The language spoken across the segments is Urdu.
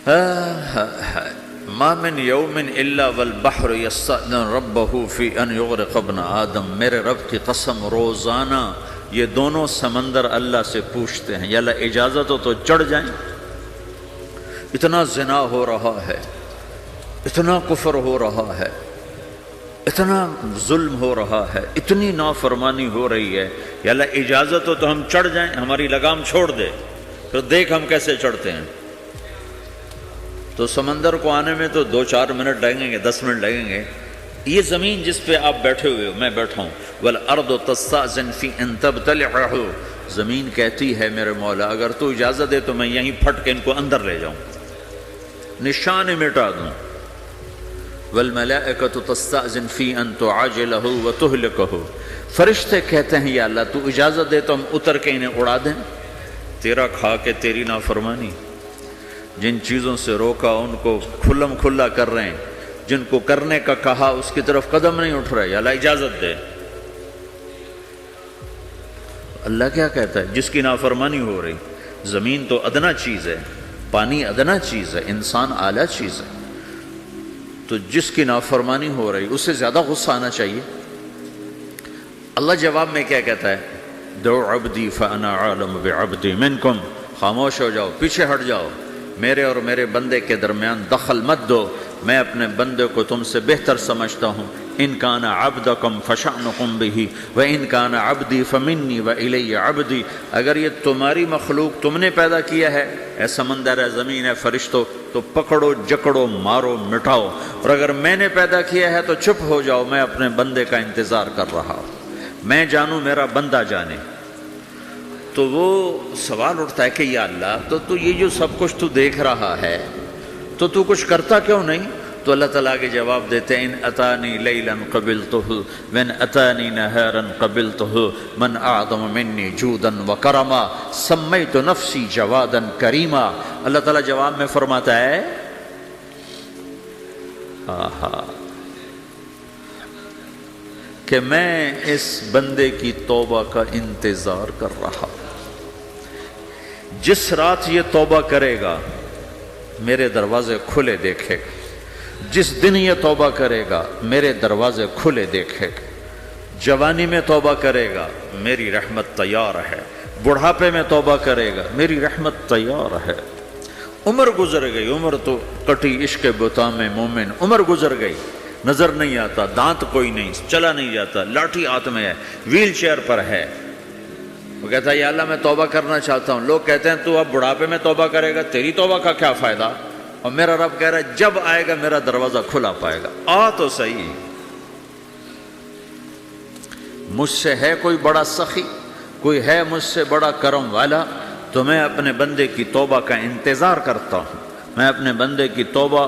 ما من یوم الا والبحر یستأذن ربہ فی ان یغرق ابن آدم، میرے رب کی قسم روزانہ یہ دونوں سمندر اللہ سے پوچھتے ہیں یا اللہ اجازت ہو تو چڑھ جائیں۔ اتنا زنا ہو رہا ہے، اتنا کفر ہو رہا ہے، اتنا ظلم ہو رہا ہے، اتنی نافرمانی ہو رہی ہے، یا اللہ اجازت ہو تو ہم چڑھ جائیں، ہماری لگام چھوڑ دے، تو دیکھ ہم کیسے چڑھتے ہیں۔ تو سمندر کو آنے میں تو 2-4 منٹ لگیں گے، 10 منٹ لگیں گے۔ یہ زمین جس پہ آپ بیٹھے ہوئے ہو، میں بیٹھا ہوں، وَالْأَرْضُ تَسْتَأْذِنُ فِي أَن تَبْتَلِعَهُ، زمین کہتی ہے میرے مولا اگر تو اجازت دے تو میں یہیں پھٹ کے ان کو اندر لے جاؤں، نشان مٹا دوں۔ وَالْمَلَائِكَةُ تَسْتَأْذِنُ فِي أَن تُعَاجِلَهُ وَتُهْلِكَهُ، فرشتے کہتے ہیں یا اللہ تو اجازت دے تو ہم اتر کے انہیں اڑا دیں، تیرا کھا کے تیری نافرمانی۔ جن چیزوں سے روکا ان کو کھلم کھلا کر رہے ہیں، جن کو کرنے کا کہا اس کی طرف قدم نہیں اٹھ رہے، یا اللہ اجازت دے۔ اللہ کیا کہتا ہے؟ جس کی نافرمانی ہو رہی، زمین تو ادنا چیز ہے، پانی ادنا چیز ہے، انسان اعلیٰ چیز ہے، تو جس کی نافرمانی ہو رہی اس سے زیادہ غصہ آنا چاہیے۔ اللہ جواب میں کیا کہتا ہے؟ دعو عبدی فانا عالم بعبدی منکم، خاموش ہو جاؤ، پیچھے ہٹ جاؤ، میرے اور میرے بندے کے درمیان دخل مت دو، میں اپنے بندے کو تم سے بہتر سمجھتا ہوں۔ ان کان عبدکم فشأنکم بہ وان کان عبدی فمنی والی عبدی، اگر یہ تمہاری مخلوق تم نے پیدا کیا ہے، اے سمندر ہے، زمین ہے، فرشتوں، تو پکڑو جکڑو مارو مٹاؤ، اور اگر میں نے پیدا کیا ہے تو چپ ہو جاؤ، میں اپنے بندے کا انتظار کر رہا ہوں، میں جانوں میرا بندہ جانے۔ تو وہ سوال اٹھتا ہے کہ یا اللہ تو یہ جو سب کچھ تو دیکھ رہا ہے تو تو کچھ کرتا کیوں نہیں؟ تو اللہ تعالیٰ کے جواب دیتے ہیں ان اتانی لیلا قبلتہ وان اتانی نہارا قبلتہ من اعظم منی جودا وکرما سمیت نفسی جوادا کریما۔ اللہ تعالیٰ جواب میں فرماتا ہے کہ میں اس بندے کی توبہ کا انتظار کر رہا ہوں، جس رات یہ توبہ کرے گا میرے دروازے کھلے دیکھے گا، جس دن یہ توبہ کرے گا میرے دروازے کھلے دیکھے گا، جوانی میں توبہ کرے گا میری رحمت تیار ہے، بڑھاپے میں توبہ کرے گا میری رحمت تیار ہے۔ عمر گزر گئی، عمر تو کٹی عشق بتا میں مومن، عمر گزر گئی، نظر نہیں آتا، دانت کوئی نہیں، چلا نہیں جاتا، لاٹھی ہاتھ میں ہے، ویل چیئر پر ہے۔ وہ کہتا ہے یا اللہ میں توبہ کرنا چاہتا ہوں۔ لوگ کہتے ہیں تو اب بڑھاپے میں توبہ کرے گا، تیری توبہ کا کیا فائدہ؟ اور میرا رب کہہ رہا ہے جب آئے گا میرا دروازہ کھلا پائے گا، آ تو صحیح۔ مجھ سے ہے کوئی بڑا سخی، کوئی ہے مجھ سے بڑا کرم والا، تو میں اپنے بندے کی توبہ کا انتظار کرتا ہوں، میں اپنے بندے کی توبہ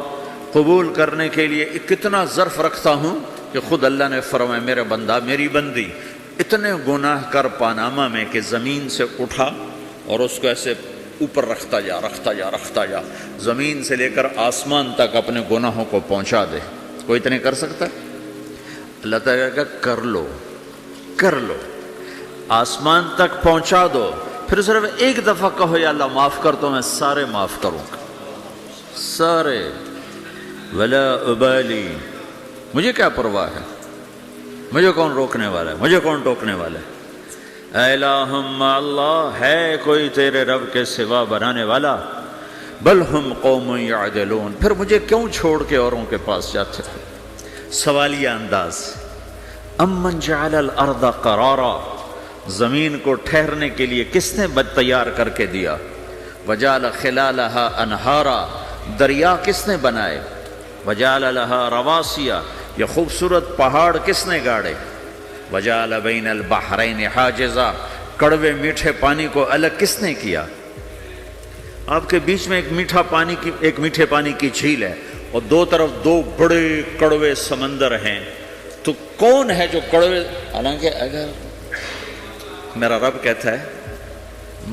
قبول کرنے کے لیے کتنا ظرف رکھتا ہوں کہ خود اللہ نے فرمایا میرا بندہ میری بندی اتنے گناہ کر پاناما میں کہ زمین سے اٹھا اور اس کو ایسے اوپر رکھتا جا، زمین سے لے کر آسمان تک اپنے گناہوں کو پہنچا دے۔ کوئی اتنے کر سکتا ہے؟ اللہ تعالیٰ کا کر لو، آسمان تک پہنچا دو، پھر صرف ایک دفعہ کہو یا اللہ معاف کر تو میں سارے معاف کروں گا، سارے، ولا ابالی، مجھے کیا پرواہ ہے، مجھے کون روکنے والا ہے، مجھے کون ٹوکنے والا ہے۔ اے الہم اللہ، ہے کوئی تیرے رب کے سوا بنانے والا؟ بل ہم قوم یعدلون، پھر مجھے کیوں چھوڑ کے اوروں کے پاس جاتے ہیں؟ سوالیہ انداز۔ امن جعل الارض قرارا، زمین کو ٹھہرنے کے لیے کس نے تیار کر کے دیا؟ وجعل خلالها انہارا، دریا کس نے بنائے؟ وجعل لها رواسیا، یہ خوبصورت پہاڑ کس نے گاڑے؟ وجعل بین البحرین حاجزا، کڑوے میٹھے پانی کو الگ کس نے کیا؟ آپ کے بیچ میں ایک میٹھے پانی کی جھیل ہے اور دو طرف دو بڑے کڑوے سمندر ہیں، تو کون ہے جو کڑوے؟ حالانکہ اگر میرا رب کہتا ہے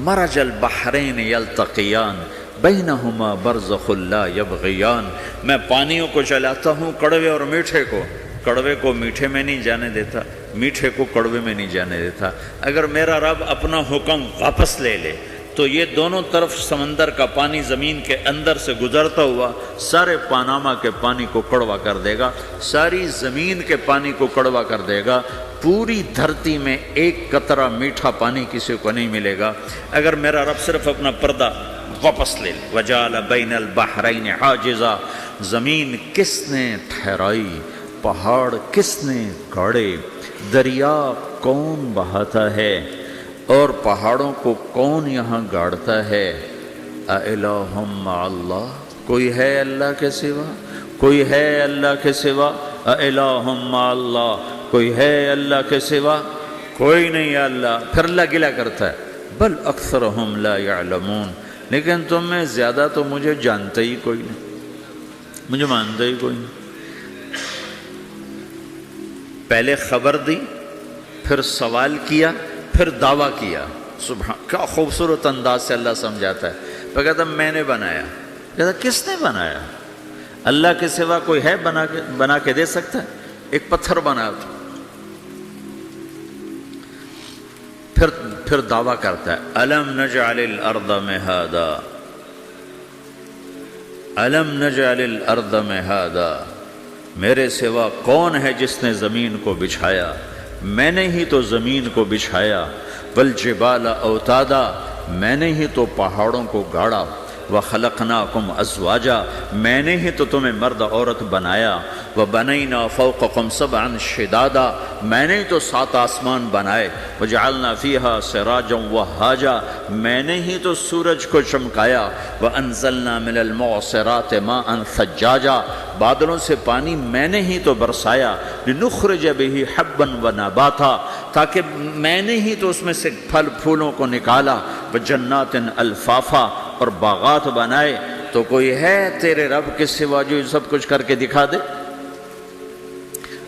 مرج البحرین یلتقیان بینہما برزخ لا یبغیان، میں پانیوں کو چلاتا ہوں، کڑوے اور میٹھے کو، کڑوے کو میٹھے میں نہیں جانے دیتا، میٹھے کو کڑوے میں نہیں جانے دیتا۔ اگر میرا رب اپنا حکم واپس لے لے تو یہ دونوں طرف سمندر کا پانی زمین کے اندر سے گزرتا ہوا سارے پاناما کے پانی کو کڑوا کر دے گا، ساری زمین کے پانی کو کڑوا کر دے گا، پوری دھرتی میں ایک قطرہ میٹھا پانی کسی کو نہیں ملے گا اگر میرا رب صرف اپنا پردہ واپس لے لے۔ وَجَعَلَ بَيْنَ الْبَحْرَيْنِ حَاجِزًا، زمین کس نے ٹھہرائی، پہاڑ کس نے گاڑے، دریا کون بہاتا ہے اور پہاڑوں کو کون یہاں گاڑتا ہے؟ اَإِلَٰهٌ مَّعَ اللَّهِ، کوئی ہے اللہ کے سوا؟ کوئی ہے اللہ کے سوا؟ اَإِلَٰهٌ مَّعَ اللَّهِ، کوئی ہے اللہ کے سوا؟ کوئی نہیں ہے اللہ۔ پھر اللہ گلہ کرتا ہے بل اکثرہم لا یعلمون، لیکن تم میں زیادہ تو مجھے جانتے ہی کوئی نہیں، مجھے مانتے ہی کوئی نہیں۔ پہلے خبر دی، پھر سوال کیا، پھر دعویٰ کیا۔ سبحان، کیا خوبصورت انداز سے اللہ سمجھاتا ہے۔ پھر کہتا میں نے بنایا، کہتا کس نے بنایا؟ اللہ کے سوا کوئی ہے بنا کے دے سکتا ہے؟ ایک پتھر بنا تو پھر دعویٰ کرتا ہے الم نجعل الارض مہادا، الم نجعل الارض مہادا، میرے سوا کون ہے جس نے زمین کو بچھایا؟ میں نے ہی تو زمین کو بچھایا، والجبال اوتادا، میں نے ہی تو پہاڑوں کو گاڑا، وخلقناکم ازواجا، میں نے ہی تو تمہیں مرد عورت بنایا، وبنینا فوقکم سبعا شدادا، میں نے ہی تو 7 آسمان بنائے، وجعلنا فیہا سراجا وہاجا، میں نے ہی تو سورج کو چمکایا، وانزلنا من المعصرات ماء ثجاجا، بادلوں سے پانی میں نے ہی تو برسایا، لنخرج بہ حبا ونباتا، تاکہ میں نے ہی تو اس میں سے پھل پھولوں کو نکالا، وجنات الفافا، اور باغات بنائے۔ تو کوئی ہے تیرے رب کے سوا جو سب کچھ کر کے دکھا دے؟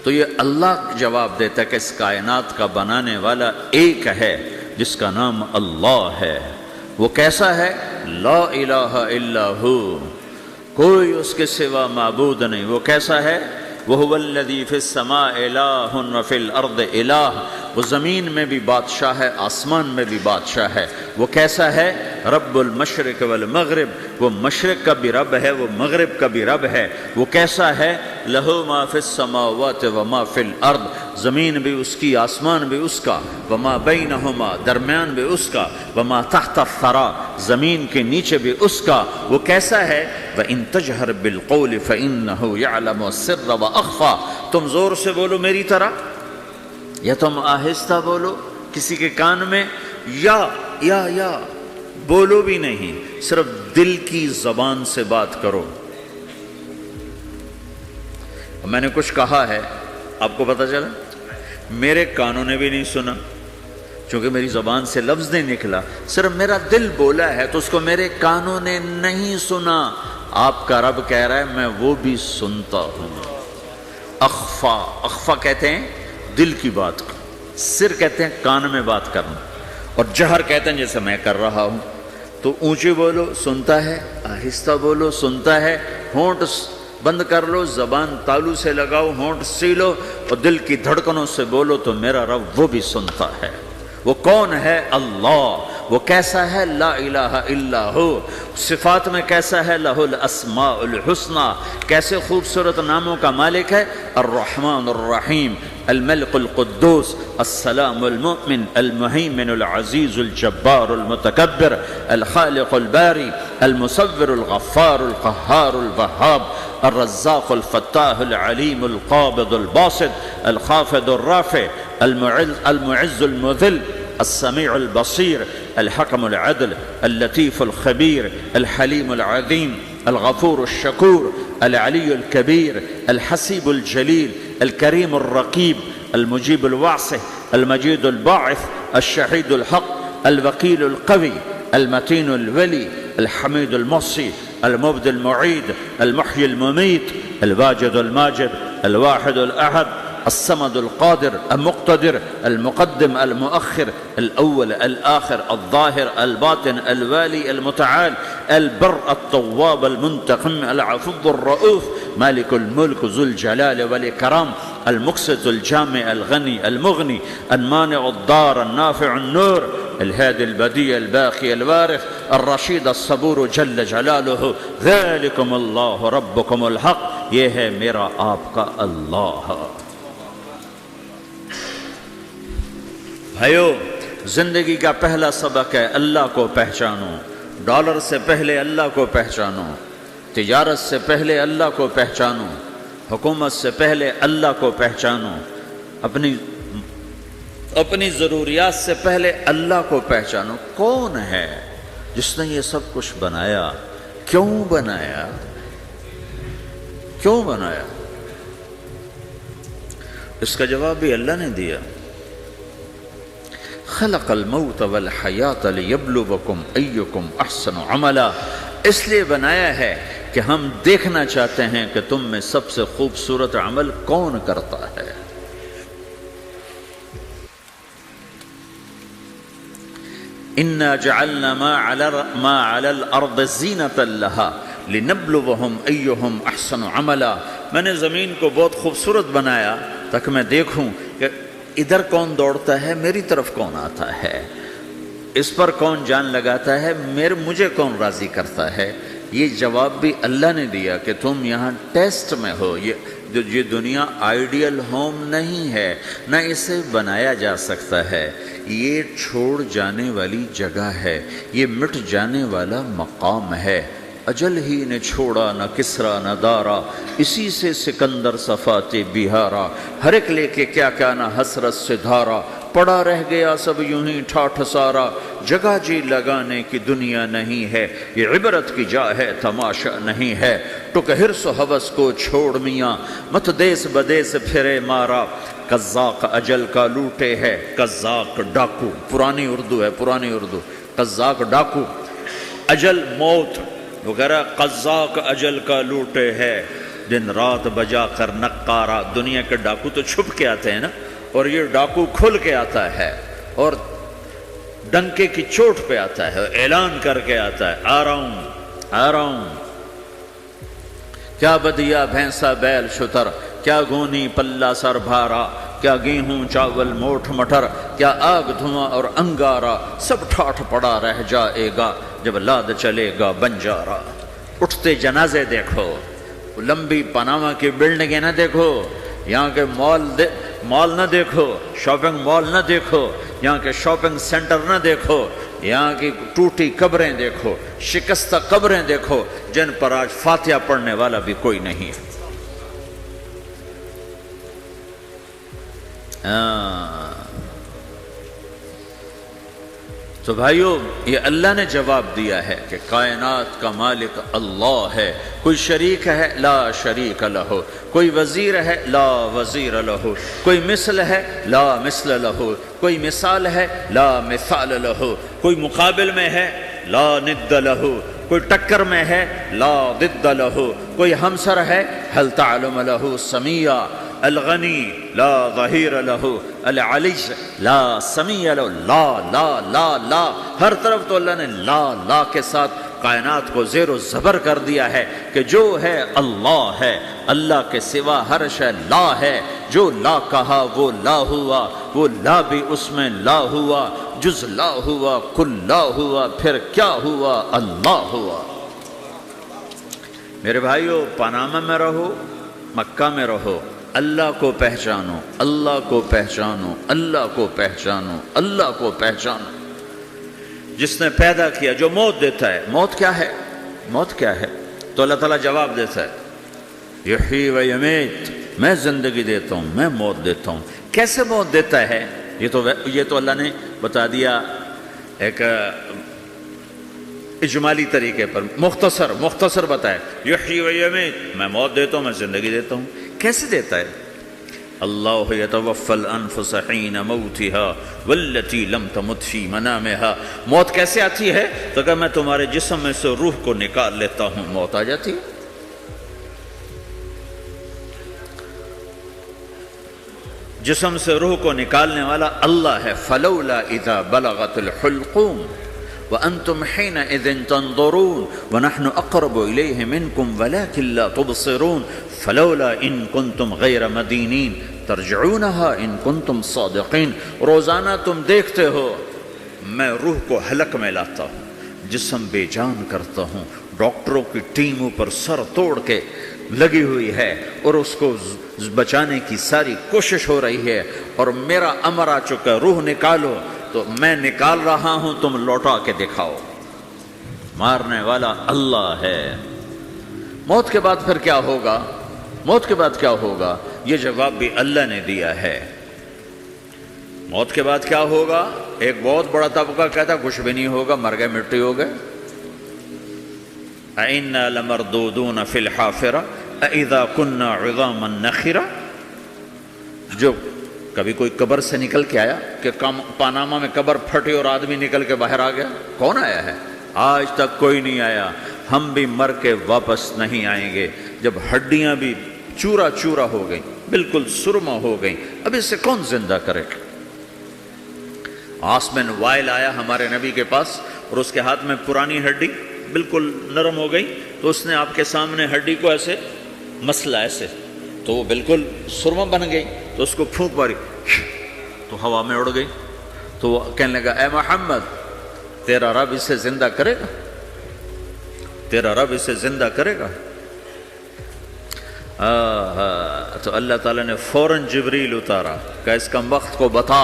تو یہ اللہ جواب دیتا ہے کہ اس کائنات کا بنانے والا ایک ہے جس کا نام اللہ ہے۔ وہ کیسا ہے؟ لا الہ الا ہو، کوئی اس کے سوا معبود نہیں۔ وہ کیسا ہے؟ وَهُوَ الَّذِي فِي السَّمَاءِ إِلَٰهٌ وَفِي الْأَرْضِ إِلَٰهٌ، وہ زمین میں بھی بادشاہ ہے، آسمان میں بھی بادشاہ ہے۔ وہ کیسا ہے؟ رب المشرق والمغرب، وہ مشرق کا بھی رب ہے، وہ مغرب کا بھی رب ہے۔ وہ کیسا ہے؟ لَهُ مَا فِي السَّمَاوَاتِ وَمَا فِي الْأَرْضِ، زمین بھی اس کی، آسمان بھی اس کا، وَمَا بَيْنَهُمَا، درمیان بھی اس کا، وَمَا تَحْتَ الثَّرَىٰ، زمین کے نیچے بھی اس کا۔ وہ کیسا ہے؟ وَإِن تَجْهَرْ بِالْقَوْلِ فَإِنَّهُ يَعْلَمُ السِّرَّ وَأَخْفَىٰ، تم زور سے بولو میری طرح یا تم آہستہ بولو کسی کے کان میں، یا بولو بھی نہیں، صرف دل کی زبان سے بات کرو۔ میں نے کچھ کہا ہے، آپ کو پتہ چلا؟ میرے کانوں نے بھی نہیں سنا، چونکہ میری زبان سے لفظ نہیں نکلا، صرف میرا دل بولا ہے تو اس کو میرے کانوں نے نہیں سنا۔ آپ کا رب کہہ رہا ہے میں وہ بھی سنتا ہوں۔ اخفا کہتے ہیں دل کی بات کو، سر کہتے ہیں کان میں بات کرنا، اور جہر کہتے ہیں جیسے میں کر رہا ہوں۔ تو اونچی بولو سنتا ہے، آہستہ بولو سنتا ہے، ہونٹ بند کر لو، زبان تالو سے لگاؤ، ہونٹ سیلو اور دل کی دھڑکنوں سے بولو تو میرا رب وہ بھی سنتا ہے۔ وہ کون ہے؟ اللہ۔ وہ کیسا ہے؟ لا الہ الا ہو۔ صفات میں کیسا ہے؟ لہ الاسماء الحسنی، کیسے خوبصورت ناموں کا مالک ہے؟ الرحمن الرحیم، الملک القدوس، السلام المؤمن، المہیمن العزیز الجبار المتکبر، الخالق الباری، المصور الغفار القہار الوہاب، الرزاق الفتاح العلیم القابض الباسط، الخافض الرافع، المعز المذل، السميع البصير، الحكم العدل، اللطيف الخبير، الحليم العظيم، الغفور الشكور، العلي الكبير، الحسيب الجليل، الكريم الرقيب، المجيب الواسع، المجيد الباعث، الشهيد الحق، الوكيل القوي، المتين الولي، الحميد المحصي، المبدي المعيد، المحيي المميت، الواجد الماجد، الواحد الأحد، الصمد القادر المقتدر المقدم المؤخر الأول الآخر الظاهر الباطن الوالي المتعال البر التواب المنتقم العفو الرؤوف مالك الملك ذو الجلال والإكرام المقسط الجامع الغني المغني المانع الضار النافع النور الهادي البديع الباقي الوارث الرشيد الصبور جل جلالہ ذالکم اللہ ربکم الحق، یہ ہے میرا آپ کا اللہ۔ بھائیو، زندگی کا پہلا سبق ہے اللہ کو پہچانو۔ ڈالر سے پہلے اللہ کو پہچانو، تجارت سے پہلے اللہ کو پہچانو، حکومت سے پہلے اللہ کو پہچانو، اپنی ضروریات سے پہلے اللہ کو پہچانو۔ کون ہے جس نے یہ سب کچھ بنایا؟ کیوں بنایا؟ کیوں بنایا؟ اس کا جواب بھی اللہ نے دیا۔ خلق الموت والحیات لیبلوکم ایکم احسن عملا، اس لیے بنایا ہے کہ ہم دیکھنا چاہتے ہیں کہ تم میں سب سے خوبصورت عمل کون کرتا ہے۔ اِنَّا جَعَلْنَا مَا عَلَى الْأَرْضِ زِينَةً لَهَا لِنَبْلُوَهُمْ أَيُّهُمْ أَحْسَنُ عَمَلًا، میں نے زمین کو بہت خوبصورت بنایا تاکہ میں دیکھوں کہ ادھر کون دوڑتا ہے، میری طرف کون آتا ہے، اس پر کون جان لگاتا ہے، مجھے کون راضی کرتا ہے۔ یہ جواب بھی اللہ نے دیا کہ تم یہاں ٹیسٹ میں ہو۔ یہ دنیا آئیڈیل ہوم نہیں ہے، نہ اسے بنایا جا سکتا ہے، یہ چھوڑ جانے والی جگہ ہے، یہ مٹ جانے والا مقام ہے۔ اجل ہی نے چھوڑا نہ کسرا نہ دارا، اسی سے سکندر صفات بہارا، ہر ایک لے کے کیا کیا نہ حسرت سے دھارا، پڑا رہ گیا سب یوں ہی ٹھاٹھ سارا، جگہ جی لگانے کی دنیا نہیں ہے، یہ عبرت کی جا ہے تماشا نہیں ہے، ٹک حرص و حوث کو چھوڑ میاں، مت دیس بدیس پھرے مارا، قزاق اجل کا لوٹے ہے، قزاق ڈاکو، پرانی اردو ہے، پرانی اردو، قزاق ڈاکو، اجل موت وغیرہ، قزاق اجل کا لوٹے ہے، دن رات بجا کر نقارا۔ دنیا کے ڈاکو تو چھپ کے آتے ہیں نا، اور یہ ڈاکو کھل کے آتا ہے اور ڈنکے کی چوٹ پہ آتا ہے، اعلان کر کے آتا ہے، آ رہا ہوں آ رہا ہوں۔ کیا بدیا بھینسا بیل شتر، کیا گونی پلہ سر بھارا، کیا گیہوں چاول موٹھ مٹر، کیا آگ دھواں اور انگارا، سب ٹھاٹھ پڑا رہ جائے گا جب لاد چلے گا بنجارا۔ اٹھتے جنازے دیکھو، لمبی پاناما کی بلڈنگیں نہ دیکھو، یہاں کے مال نہ دیکھو، شاپنگ مال نہ دیکھو، یہاں کے شاپنگ سینٹر نہ دیکھو، یہاں کی ٹوٹی قبریں دیکھو، شکستہ قبریں دیکھو، جن پر آج فاتحہ پڑھنے والا بھی کوئی نہیں ہے۔ تو بھائیو، یہ اللہ نے جواب دیا ہے کہ کائنات کا مالک اللہ ہے، کوئی شریک ہے لا شریک لہ، کوئی وزیر ہے لا وزیر لہ، کوئی مثل ہے لا مثل لہ، کوئی مثال ہے لا مثال لہ، کوئی مقابل میں ہے لا ند لہ، کوئی ٹکر میں ہے لا ضد لہ، کوئی ہمسر ہے هل تعلم لہ سمیہ، الغنی لا ظہیر لہ، العلی لا سمیع لہ، لا لا لا لا، ہر طرف تو اللہ نے لا لا کے ساتھ کائنات کو زیر و زبر کر دیا ہے کہ جو ہے اللہ ہے، اللہ کے سوا ہر شے لا ہے، جو لا کہا وہ لا ہوا، وہ لا بھی اس میں لا ہوا، جز لا ہوا کل لا ہوا، پھر کیا ہوا؟ اللہ ہوا۔ میرے بھائیو، پاناما میں رہو، مکہ میں رہو، اللہ کو پہچانو، اللہ کو پہچانو، اللہ کو پہچانو، اللہ کو پہچانو۔ جس نے پیدا کیا، جو موت دیتا ہے، موت کیا ہے؟ موت کیا ہے؟ تو اللہ تعالیٰ جواب دیتا ہے، یحیی و یمیت، میں زندگی دیتا ہوں، میں موت دیتا ہوں۔ کیسے موت دیتا ہے؟ یہ تو اللہ نے بتا دیا ایک اجمالی طریقے پر، مختصر بتائے، یحیی و یمیت، میں موت دیتا ہوں، میں زندگی دیتا ہوں۔ کیسے دیتا ہے؟ اللہ یتوفی الانفس حین موتها والتی لم تمت فی منامها۔ موت کیسے آتی ہے؟ تو کہ میں تمہارے جسم میں سے روح کو نکال لیتا ہوں، موت آ جاتی ہے۔ جسم سے روح کو نکالنے والا اللہ ہے. فلولا اذا بلغت الحلقوم وانتم حينئذ تنظرون ونحن اقرب اليه منكم ولكن لا تبصرون فلولا ان كنتم غير مدينين ترجعونها ان كنتم صادقين. روزانہ تم دیکھتے ہو میں روح کو حلق میں لاتا ہوں، جسم بے جان کرتا ہوں، ڈاکٹروں کی ٹیم اوپر سر توڑ کے لگی ہوئی ہے اور اس کو بچانے کی ساری کوشش ہو رہی ہے، اور میرا امر آ چکا روح نکالو، تو میں نکال رہا ہوں، تم لوٹا کے دکھاؤ. مارنے والا اللہ ہے. موت کے بعد پھر کیا ہوگا؟ موت کے بعد کیا ہوگا؟ یہ جواب بھی اللہ نے دیا ہے. موت کے بعد کیا ہوگا؟ ایک بہت بڑا طبقہ کہتا کچھ بھی نہیں ہوگا، مر گئے، مٹی ہو گئے. اِنَّا لَمَرْدُودُونَ فِي الْحَافِرَةِ اَإِذَا كُنَّا عِظَامًا نَخِرَةً. جو کبھی کوئی قبر سے نکل کے آیا کہ پاناما میں قبر پھٹی اور آدمی نکل کے باہر آ گیا؟ کون آیا ہے؟ آج تک کوئی نہیں آیا. ہم بھی مر کے واپس نہیں آئیں گے. جب ہڈیاں بھی چورا چورا ہو گئیں، بالکل سرما ہو گئیں، اب اس سے کون زندہ کرے؟ آسمن وائل آیا ہمارے نبی کے پاس اور اس کے ہاتھ میں پرانی ہڈی بالکل نرم ہو گئی، تو اس نے آپ کے سامنے ہڈی کو ایسے مسلا ایسے، تو وہ بالکل سرما بن گئی. تو اس کو پھونک ماری تو ہوا میں اڑ گئی. تو وہ کہنے لگا اے محمد تیرا رب اسے زندہ کرے گا؟ تیرا رب اسے زندہ کرے گا؟ تو اللہ تعالیٰ نے فوراً جبریل اتارا کہ اس کم وقت کو بتا.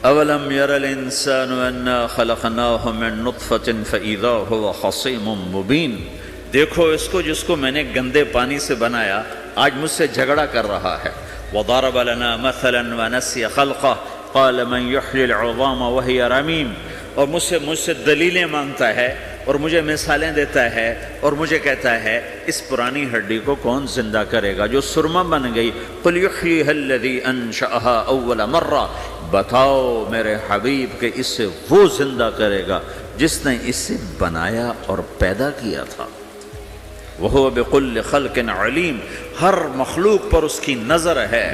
اولم یر الانسان انا خلقناہ من نطفۃ فاذا هو خصیم مبین. دیکھو اس کو جس کو میں نے گندے پانی سے بنایا، آج مجھ سے جھگڑا کر رہا ہے. وضرب لنا مثلا ونسی خلقہ قال من یحیی العظام وہی رمیم. اور مجھ سے دلیلیں مانگتا ہے اور مجھے مثالیں دیتا ہے اور مجھے کہتا ہے اس پرانی ہڈی کو کون زندہ کرے گا جو سرما بن گئی. قل یحییھا الذی انشأھا اول مرہ. بتاؤ میرے حبیب کہ اس سے وہ زندہ کرے گا جس نے اسے بنایا اور پیدا کیا تھا. وہو بکل خلق علیم. ہر مخلوق پر اس کی نظر ہے.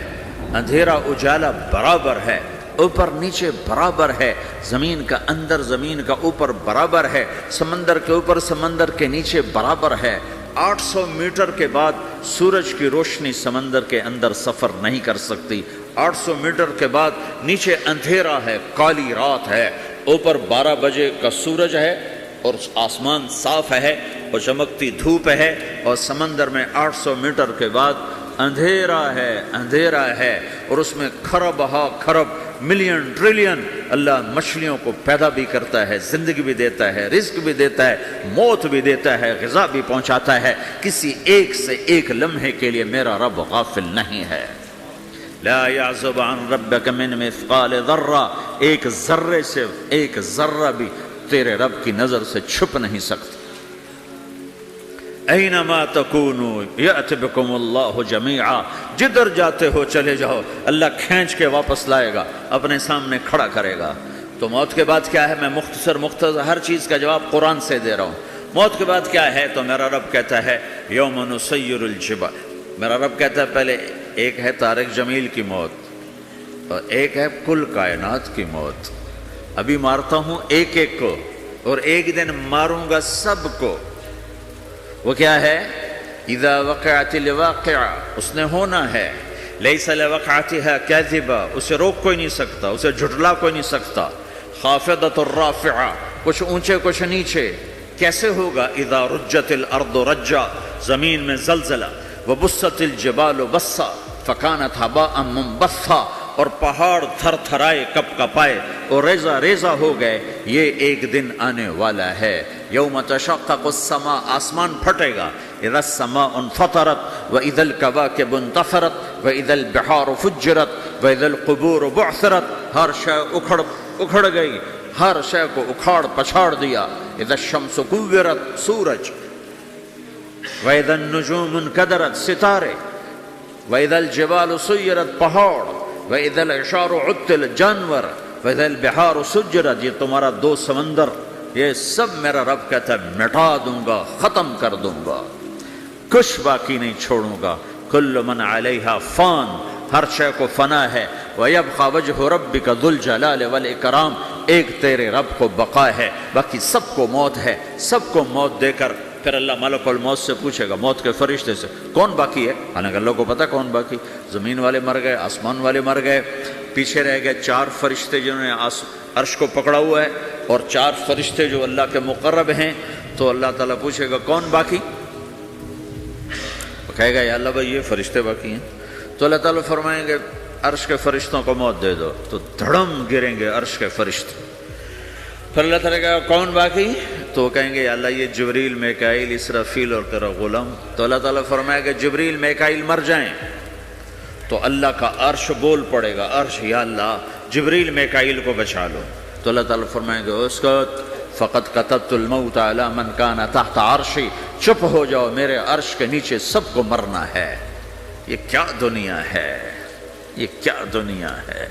اندھیرا اجالا برابر ہے، اوپر نیچے برابر ہے، زمین کا اندر زمین کا اوپر برابر ہے، سمندر کے اوپر سمندر کے نیچے برابر ہے. 800 میٹر کے بعد سورج کی روشنی سمندر کے اندر سفر نہیں کر سکتی. 800 میٹر کے بعد نیچے اندھیرا ہے، کالی رات ہے، اوپر 12 بجے کا سورج ہے اور آسمان صاف ہے اور چمکتی دھوپ ہے، اور سمندر میں 800 میٹر کے بعد اندھیرا ہے اور اس میں کھرب ہا کھرب ملین ٹریلین اللہ مچھلیوں کو پیدا بھی کرتا ہے، زندگی بھی دیتا ہے، رزق بھی دیتا ہے، موت بھی دیتا ہے، غذا بھی پہنچاتا ہے. کسی ایک سے ایک لمحے کے لیے میرا رب غافل نہیں ہے. لا يعزب عن ربك من مثقال ذرہ. ایک ذرے سے ایک ذرہ بھی تیرے رب کی نظر سے چھپ نہیں سکتا. اینما تکونوا یأت بکم اللہ جمیعا. جدھر جاتے ہو چلے جاؤ، اللہ کھینچ کے واپس لائے گا، اپنے سامنے کھڑا کرے گا. تو موت کے بعد کیا ہے؟ میں مختصر ہر چیز کا جواب قرآن سے دے رہا ہوں. موت کے بعد کیا ہے؟ تو میرا رب کہتا ہے یوم نسیر الجبال. میرا رب کہتا ہے پہلے ایک ہے طارق جمیل کی موت اور ایک ہے کل کائنات کی موت. ابھی مارتا ہوں ایک ایک کو اور ایک دن ماروں گا سب کو. وہ کیا ہے؟ اذا وقعت الواقعہ. اس نے ہونا ہے. لیس لوقعتها کاذبہ. اسے روک کوئی نہیں سکتا، اسے جھٹلا کوئی نہیں سکتا. خافضۃ الرافعہ. کچھ اونچے کچھ نیچے. کیسے ہوگا؟ اذا رجت الارض رجا. زمین میں زلزلہ. وبست الجبال بسا فکانت ہباء منبثا. اور پہاڑ تھر تھرائے کپ کپائے اور ریزہ ریزہ ہو گئے. یہ ایک دن آنے والا ہے. یوم تشقق السماء. آسمان پھٹے گا. اذا السماء انفطرت واذا الكواكب انتثرت واذا البحار فجرت واذا القبور بعثرت. ہر شے اکھڑ گئی، ہر شے کو اکھاڑ پچھاڑ دیا. اذا الشمس كورت. سورج. واذا النجوم انكدرت. ستارے. واذا الجبال سيرت. پہاڑ. وَإِذَا الْعِشَارُ عُطِّلَ. جانور. وَإِذَا الْبِحَارُ سُجِّرَتْ. یہ تمہارا 2 سمندر، یہ سب میرا رب کہتا ہے مٹا دوں گا، ختم کر دوں گا، کچھ باقی نہیں چھوڑوں گا. كُلُّ مَنْ عَلَيْهَا فان. ہر شے کو فنا ہے، وَيَبْقَى وَجْهُ رَبِّكَ ذُو الْجَلَالِ وَالْإِكْرَامِ، ایک تیرے رب کو بقا ہے، باقی سب کو موت ہے، سب کو موت دے کر پھر اللہ ملک الموت سے پوچھے گا، موت کے فرشتے سے، کون باقی ہے؟ حالانکہ اللہ کو پتہ کون باقی، زمین والے مر گئے، آسمان والے مر گئے، پیچھے رہ گئے 4 فرشتے جنہوں نے عرش کو پکڑا ہوا ہے، اور 4 فرشتے جو اللہ کے مقرب ہیں۔ تو اللہ تعالیٰ پوچھے گا کون باقی؟ وہ کہے گا یا اللہ بھائی یہ فرشتے باقی ہیں۔ تو اللہ تعالیٰ فرمائیں گے عرش کے فرشتوں کو موت دے دو، تو دھڑم گریں گے عرش کے فرشتے۔ پھر اللہ تعالیٰ کہا کون باقی؟ تو وہ کہیں گے یا اللہ یہ جبریل، میکائیل، اسرافیل اور تیرا غلام۔ تو اللہ تعالیٰ فرمائے گا جبریل، میکائیل مر جائیں، تو اللہ کا عرش بول پڑے گا، عرش یا اللہ جبریل میکائیل کو بچا لو۔ تو اللہ تعالیٰ فرمائیں گے اسکت فقط کتبت الموت علی من کان تحت عرشی، چپ ہو جاؤ، میرے عرش کے نیچے سب کو مرنا ہے۔ یہ کیا دنیا ہے، یہ کیا دنیا ہے؟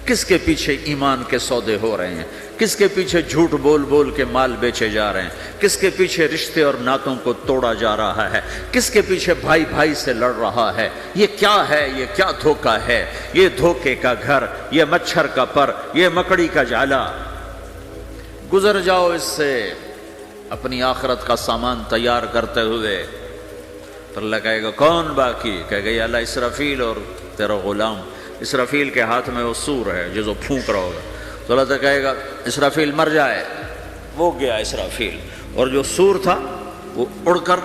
کس کے پیچھے ایمان کے سودے ہو رہے ہیں، کس کے پیچھے جھوٹ بول بول کے مال بیچے جا رہے ہیں، کس کے پیچھے رشتے اور ناتوں کو توڑا جا رہا ہے، کس کے پیچھے بھائی بھائی سے لڑ رہا ہے۔ یہ کیا ہے، یہ کیا دھوکہ ہے، یہ دھوکے کا گھر، یہ مچھر کا پر، یہ مکڑی کا جالا۔ گزر جاؤ اس سے اپنی آخرت کا سامان تیار کرتے ہوئے۔ تو اللہ کہے گا کون باقی؟ کہے گا یا اللہ اسرافیل اور تیرا غلام۔ اسرافیل کے ہاتھ میں وہ سور ہے جو پھونک رہا ہوگا۔ تو اللہ تعالیٰ کہے گا اسرافیل مر جائے، وہ گیا اسرافیل، اور جو سور تھا وہ اڑ کر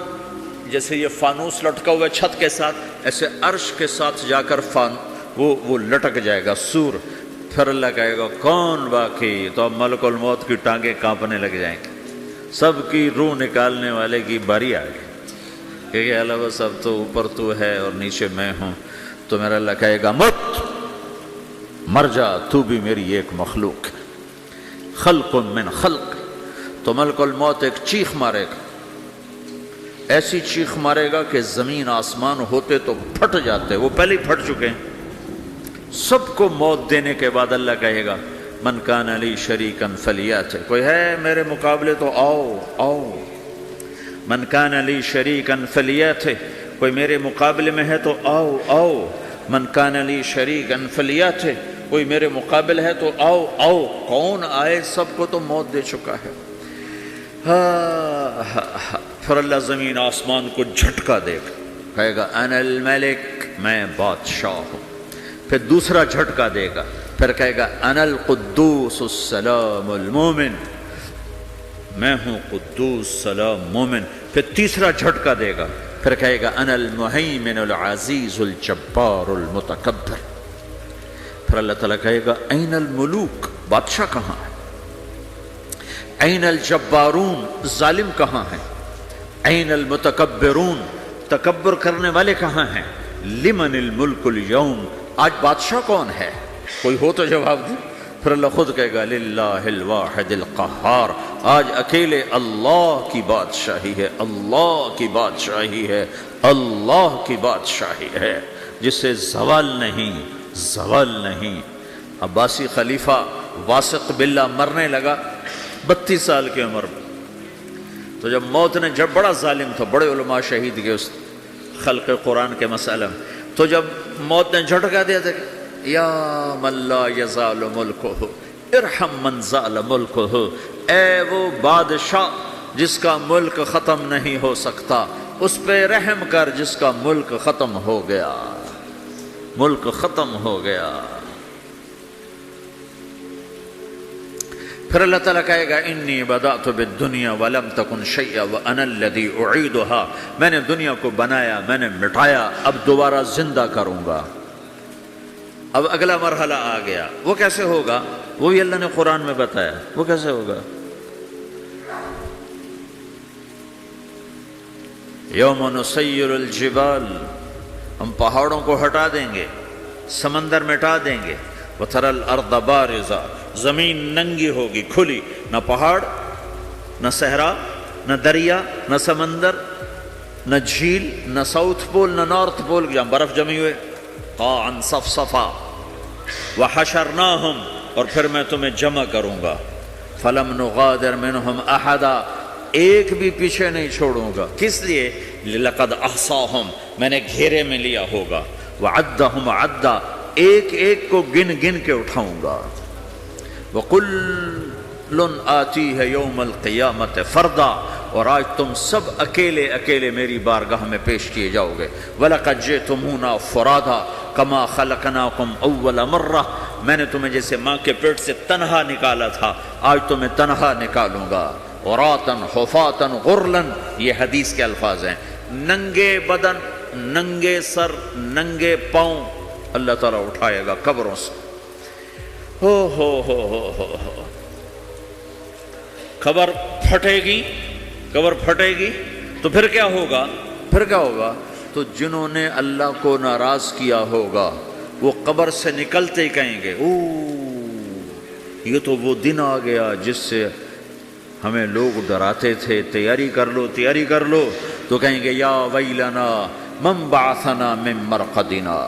جیسے یہ فانوس لٹکا ہوا چھت کے ساتھ، ایسے عرش کے ساتھ جا کر وہ لٹک جائے گا سور۔ پھر اللہ کہے گا کون باقی؟ تو اب ملک الموت کی ٹانگیں کانپنے لگ جائیں گی، سب کی روح نکالنے والے کی باری آ گئی، کہ اللہ وہ سب تو اوپر تو ہے اور نیچے میں ہوں۔ تو میرا اللہ کہے گا مت، مر جا، تو بھی میری ایک مخلوق ہے، خلق من خلق۔ تو ملک الموت ایک چیخ مارے گا، ایسی چیخ مارے گا کہ زمین آسمان ہوتے تو پھٹ جاتے، وہ پہلے ہی پھٹ چکے ہیں۔ سب کو موت دینے کے بعد اللہ کہے گا من کان لی شریکن فلیات، کوئی ہے میرے مقابلے تو آؤ آؤ۔ من کان لی شریکن فلیات، کوئی میرے مقابلے میں ہے تو آؤ آؤ۔ من کان لی شریکن فلیات، کوئی میرے مقابل ہے تو آؤ آؤ۔ کون آئے؟ سب کو تو موت دے چکا ہے۔ پھر اللہ زمین آسمان کو جھٹکا دے گا، کہے گا انا الملک، میں بادشاہ ہوں۔ پھر دوسرا جھٹکا دے گا، پھر کہے گا انا القدوس السلام المومن، میں ہوں قدوس سلام مومن۔ پھر تیسرا جھٹکا دے گا، پھر کہے گا انا المہیمن العزیز الجبار المتکبر۔ پھر اللہ تعالیٰ کہے گا این الملوک، بادشاہ کہاں ہے؟ این الجبارون، ظالم کہاں ہیں؟ این المتکبرون، تکبر کرنے والے کہاں ہیں؟ لمن الملک اليوم، آج بادشاہ کون ہے؟ کوئی ہو تو جواب دے۔ پھر اللہ خود کہے گا للہ الواحد القہار، آج اکیلے اللہ کی بادشاہی ہے، اللہ کی بادشاہی ہے، اللہ کی بادشاہی ہے، جس سے زوال نہیں، زوال نہیں۔ عباسی خلیفہ واثق باللہ مرنے لگا 32 سال کی عمر میں۔ تو جب موت نے، جب بڑا ظالم تھا، بڑے علماء شہید گئے اس خلق قرآن کے مسئلہ میں، تو جب موت نے جھٹکا دیا تھا یا من لا یزال ملکہ ارحم من زال ملکہ، اے وہ بادشاہ جس کا ملک ختم نہیں ہو سکتا، اس پہ رحم کر جس کا ملک ختم ہو گیا، ملک ختم ہو گیا۔ پھر اللہ تعالیٰ کہے گا انی بدأت بالدنیا ولم تکن شیئا وانا الذی اعیدھا، میں نے دنیا کو بنایا، میں نے مٹایا، اب دوبارہ زندہ کروں گا۔ اب اگلا مرحلہ آ گیا، وہ کیسے ہوگا؟ وہ بھی اللہ نے قرآن میں بتایا، وہ کیسے ہوگا؟ یوم نسیر الجبال، ہم پہاڑوں کو ہٹا دیں گے، سمندر مٹا دیں گے، وتری الارض بارزہ، زمین ننگی ہوگی، کھلی، نہ پہاڑ، نہ صحرا، نہ دریا، نہ سمندر، نہ جھیل، نہ ساؤتھ پول، نہ نارتھ پول، جہاں برف جمی ہوئے، قاعا صفصفا، وحشرناہم، اور پھر میں تمہیں جمع کروں گا، فلم نغادر منہم احدا، ایک بھی پیچھے نہیں چھوڑوں گا۔ کس لیے؟ لقد احصاہم، میں نے گھیرے میں لیا ہوگا، وعدہم عدا، ایک ایک کو گن گن کے اٹھاؤں گا. وَقُلٌّ آتِيهَ يَوْمَ الْقِيَامَةِ فَرْدًا، اور آج تم سب اکیلے اکیلے میری بارگاہ میں پیش کیے جاؤ گے. وَلَقَدْ جِئْتُمُونَا فُرَادًا كَمَا خَلَقْنَاكُمْ أَوَّلَ مَرَّةٍ، میں نے تمہیں جیسے ماں کے پیٹ سے تنہا نکالا تھا آج تمہیں تنہا نکالوں گا. عُرَاةً حُفَاةً غُرْلًا، یہ حدیث کے الفاظ ہیں. ننگے بدن، ننگے سر، ننگے پاؤں اللہ تعالیٰ اٹھائے گا قبروں سے. ہو خبر پھٹے گی، قبر پھٹے گی تو پھر کیا ہوگا؟ پھر کیا ہوگا؟ تو جنہوں نے اللہ کو ناراض کیا ہوگا وہ قبر سے نکلتے ہی کہیں گے یہ تو وہ دن آ گیا جس سے ہمیں لوگ ڈراتے تھے، تیاری کر لو تیاری کر لو. تو کہیں گے یا ویلنا من بعثنا من مرقدنا،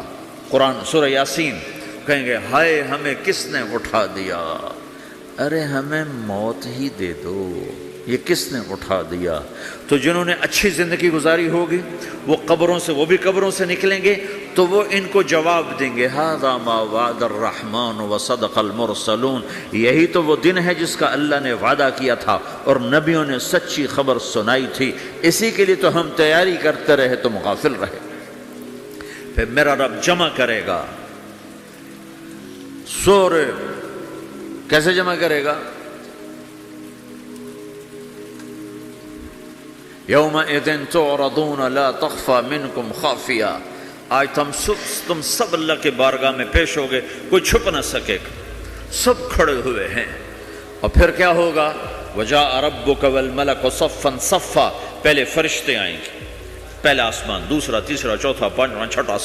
قرآن سورہ یاسین. کہیں گے ہائے ہمیں کس نے اٹھا دیا، ارے ہمیں موت ہی دے دو، یہ کس نے اٹھا دیا. تو جنہوں نے اچھی زندگی گزاری ہوگی وہ قبروں سے، وہ بھی قبروں سے نکلیں گے تو وہ ان کو جواب دیں گے ھذا ما وعد الرحمن وصدق المرسلون، یہی تو وہ دن ہے جس کا اللہ نے وعدہ کیا تھا اور نبیوں نے سچی خبر سنائی تھی، اسی کے لیے تو ہم تیاری کرتے رہے تم غافل رہے. پھر میرا رب جمع کرے گا سورے، کیسے جمع کرے گا؟ یومئذ تعرضون لا تخفى منکم خافیہ، آج تم سب اللہ کے بارگاہ میں پیش ہوگے، کوئی چھپ نہ سکے گا، سب کھڑے ہوئے ہیں. اور پھر کیا ہوگا؟ وجاء ربک والملک صفا صفا، پہلے فرشتے آئیں گے، پہلا آسمان، دوسرا، تیسرا، چوتھا، پانچواں، چھٹا،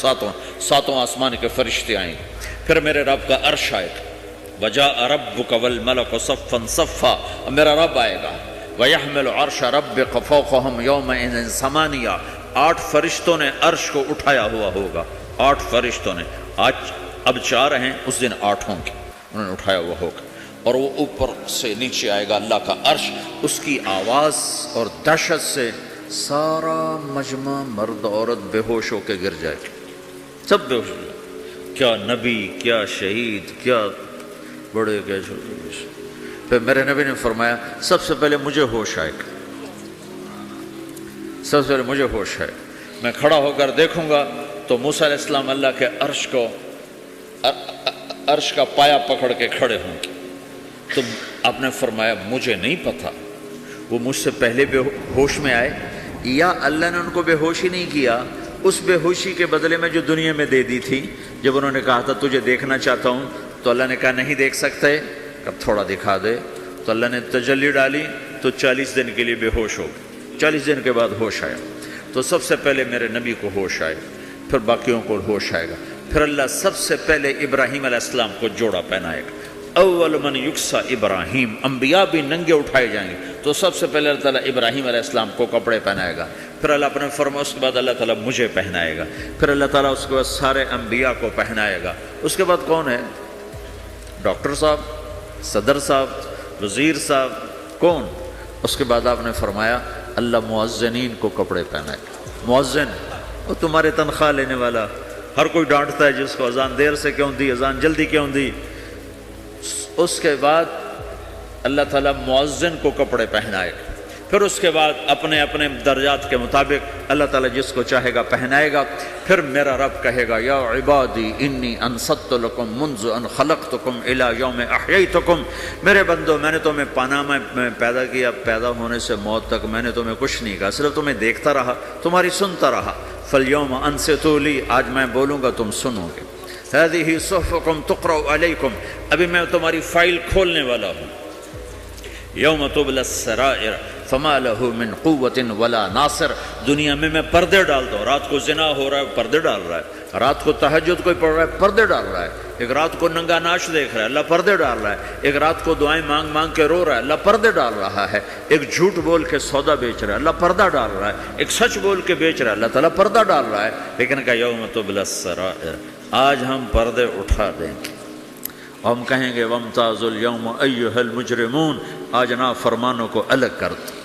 ساتواں آسمان کے فرشتے آئیں گے. پھر میرے رب کا عرش آئے گا. وجاء ربک والملک صفا صفا، میرا رب آئے گا. وَيَحْمِلُ عَرْشَ رَبِّكَ فَوْقَهُمْ يَوْمَئِذٍ ثَمَانِيَةٌ، 8 فرشتوں نے عرش کو اٹھایا ہوا ہوگا، 8 فرشتوں نے. آج اب 4 ہیں، اس دن 8 ہوں گے، انہوں نے اٹھایا ہوا ہوگا. اور وہ اوپر سے نیچے آئے گا اللہ کا عرش، اس کی آواز اور دہشت سے سارا مجمع مرد عورت بے ہوش ہو کے گر جائے گا، سب بے ہوش ہو جائے. کیا نبی، کیا شہید، کیا بڑے، کیا چھوٹے. پھر میرے نبی نے فرمایا سب سے پہلے مجھے ہوش آئے گا، سب سے پہلے مجھے ہوش آئے. میں کھڑا ہو کر دیکھوں گا تو موسیٰ علیہ السلام اللہ کے عرش کا پایا پکڑ کے کھڑے ہوں گے. تو آپ نے فرمایا مجھے نہیں پتا وہ مجھ سے پہلے بے ہوش میں آئے یا اللہ نے ان کو بے ہوش ہی نہیں کیا. اس بے ہوشی کے بدلے میں جو دنیا میں دے دی تھی، جب انہوں نے کہا تھا تجھے دیکھنا چاہتا ہوں، تو اللہ نے کہا نہیں دیکھ سکتے، اب تھوڑا دکھا دے. تو اللہ نے تجلی ڈالی تو 40 دن کے لیے بے ہوش ہو گئے. 40 دن کے بعد ہوش آیا. تو سب سے پہلے میرے نبی کو ہوش آئے، پھر باقیوں کو ہوش آئے گا. پھر اللہ سب سے پہلے ابراہیم علیہ السلام کو جوڑا پہنائے گا. اول من یکسا ابراہیم، انبیاء بھی ننگے اٹھائے جائیں گے. تو سب سے پہلے اللہ تعالیٰ ابراہیم علیہ السلام کو کپڑے پہنائے گا. پھر اللہ اپنے فرما، اس کے بعد اللہ تعالیٰ مجھے پہنائے گا. پھر اللہ تعالیٰ اس کے بعد سارے انبیاء کو پہنائے گا. اس کے بعد کون ہے؟ ڈاکٹر صاحب، صدر صاحب، وزیر صاحب، کون؟ اس کے بعد آپ نے فرمایا اللہ مؤذنین کو کپڑے پہنائے گا. مؤذن وہ تمہارے تنخواہ لینے والا، ہر کوئی ڈانٹتا ہے جس کو اذان دیر سے کیوں دی، اذان جلدی کیوں دی. اس کے بعد اللہ تعالیٰ مؤذن کو کپڑے پہنائے گا. پھر اس کے بعد اپنے اپنے درجات کے مطابق اللہ تعالیٰ جس کو چاہے گا پہنائے گا. پھر میرا رب کہے گا یا عبادی انی انصت لکم منذ ان خلقتکم الی یوم احییتکم، میرے بندو میں نے تمہیں پاناما میں پیدا کیا، پیدا ہونے سے موت تک میں نے تمہیں کچھ نہیں کہا، صرف تمہیں دیکھتا رہا، تمہاری سنتا رہا. فالیوم انصتوا لی، آج میں بولوں گا تم سنو گے. ہذہ صحفکم تقرأ علیکم، ابھی میں تمہاری فائل کھولنے والا ہوں. یوم تبلی السرائر فما لہ من قوت ولا ناصر، دنیا میں پردے ڈالتا ہوں. رات کو زنا ہو رہا ہے، پردے ڈال رہا ہے. رات کو تہجد کوئی پڑھ رہا ہے، پردے ڈال رہا ہے. ایک رات کو ننگا ناچ دیکھ رہا ہے، اللہ پردے ڈال رہا ہے. ایک رات کو دعائیں مانگ مانگ کے رو رہا ہے، اللہ پردے ڈال رہا ہے. ایک جھوٹ بول کے سودا بیچ رہا ہے، اللہ پردہ ڈال رہا ہے. ایک سچ بول کے بیچ رہا ہے، اللہ تعالیٰ پردہ ڈال رہا ہے. لیکن کہ یوم تبلی السرائر، آج ہم پردے اٹھا دیں گے. ہم کہیں گے وامتازوا اليوم ایھا المجرمون، آج نافرمانوں کو الگ کر دو.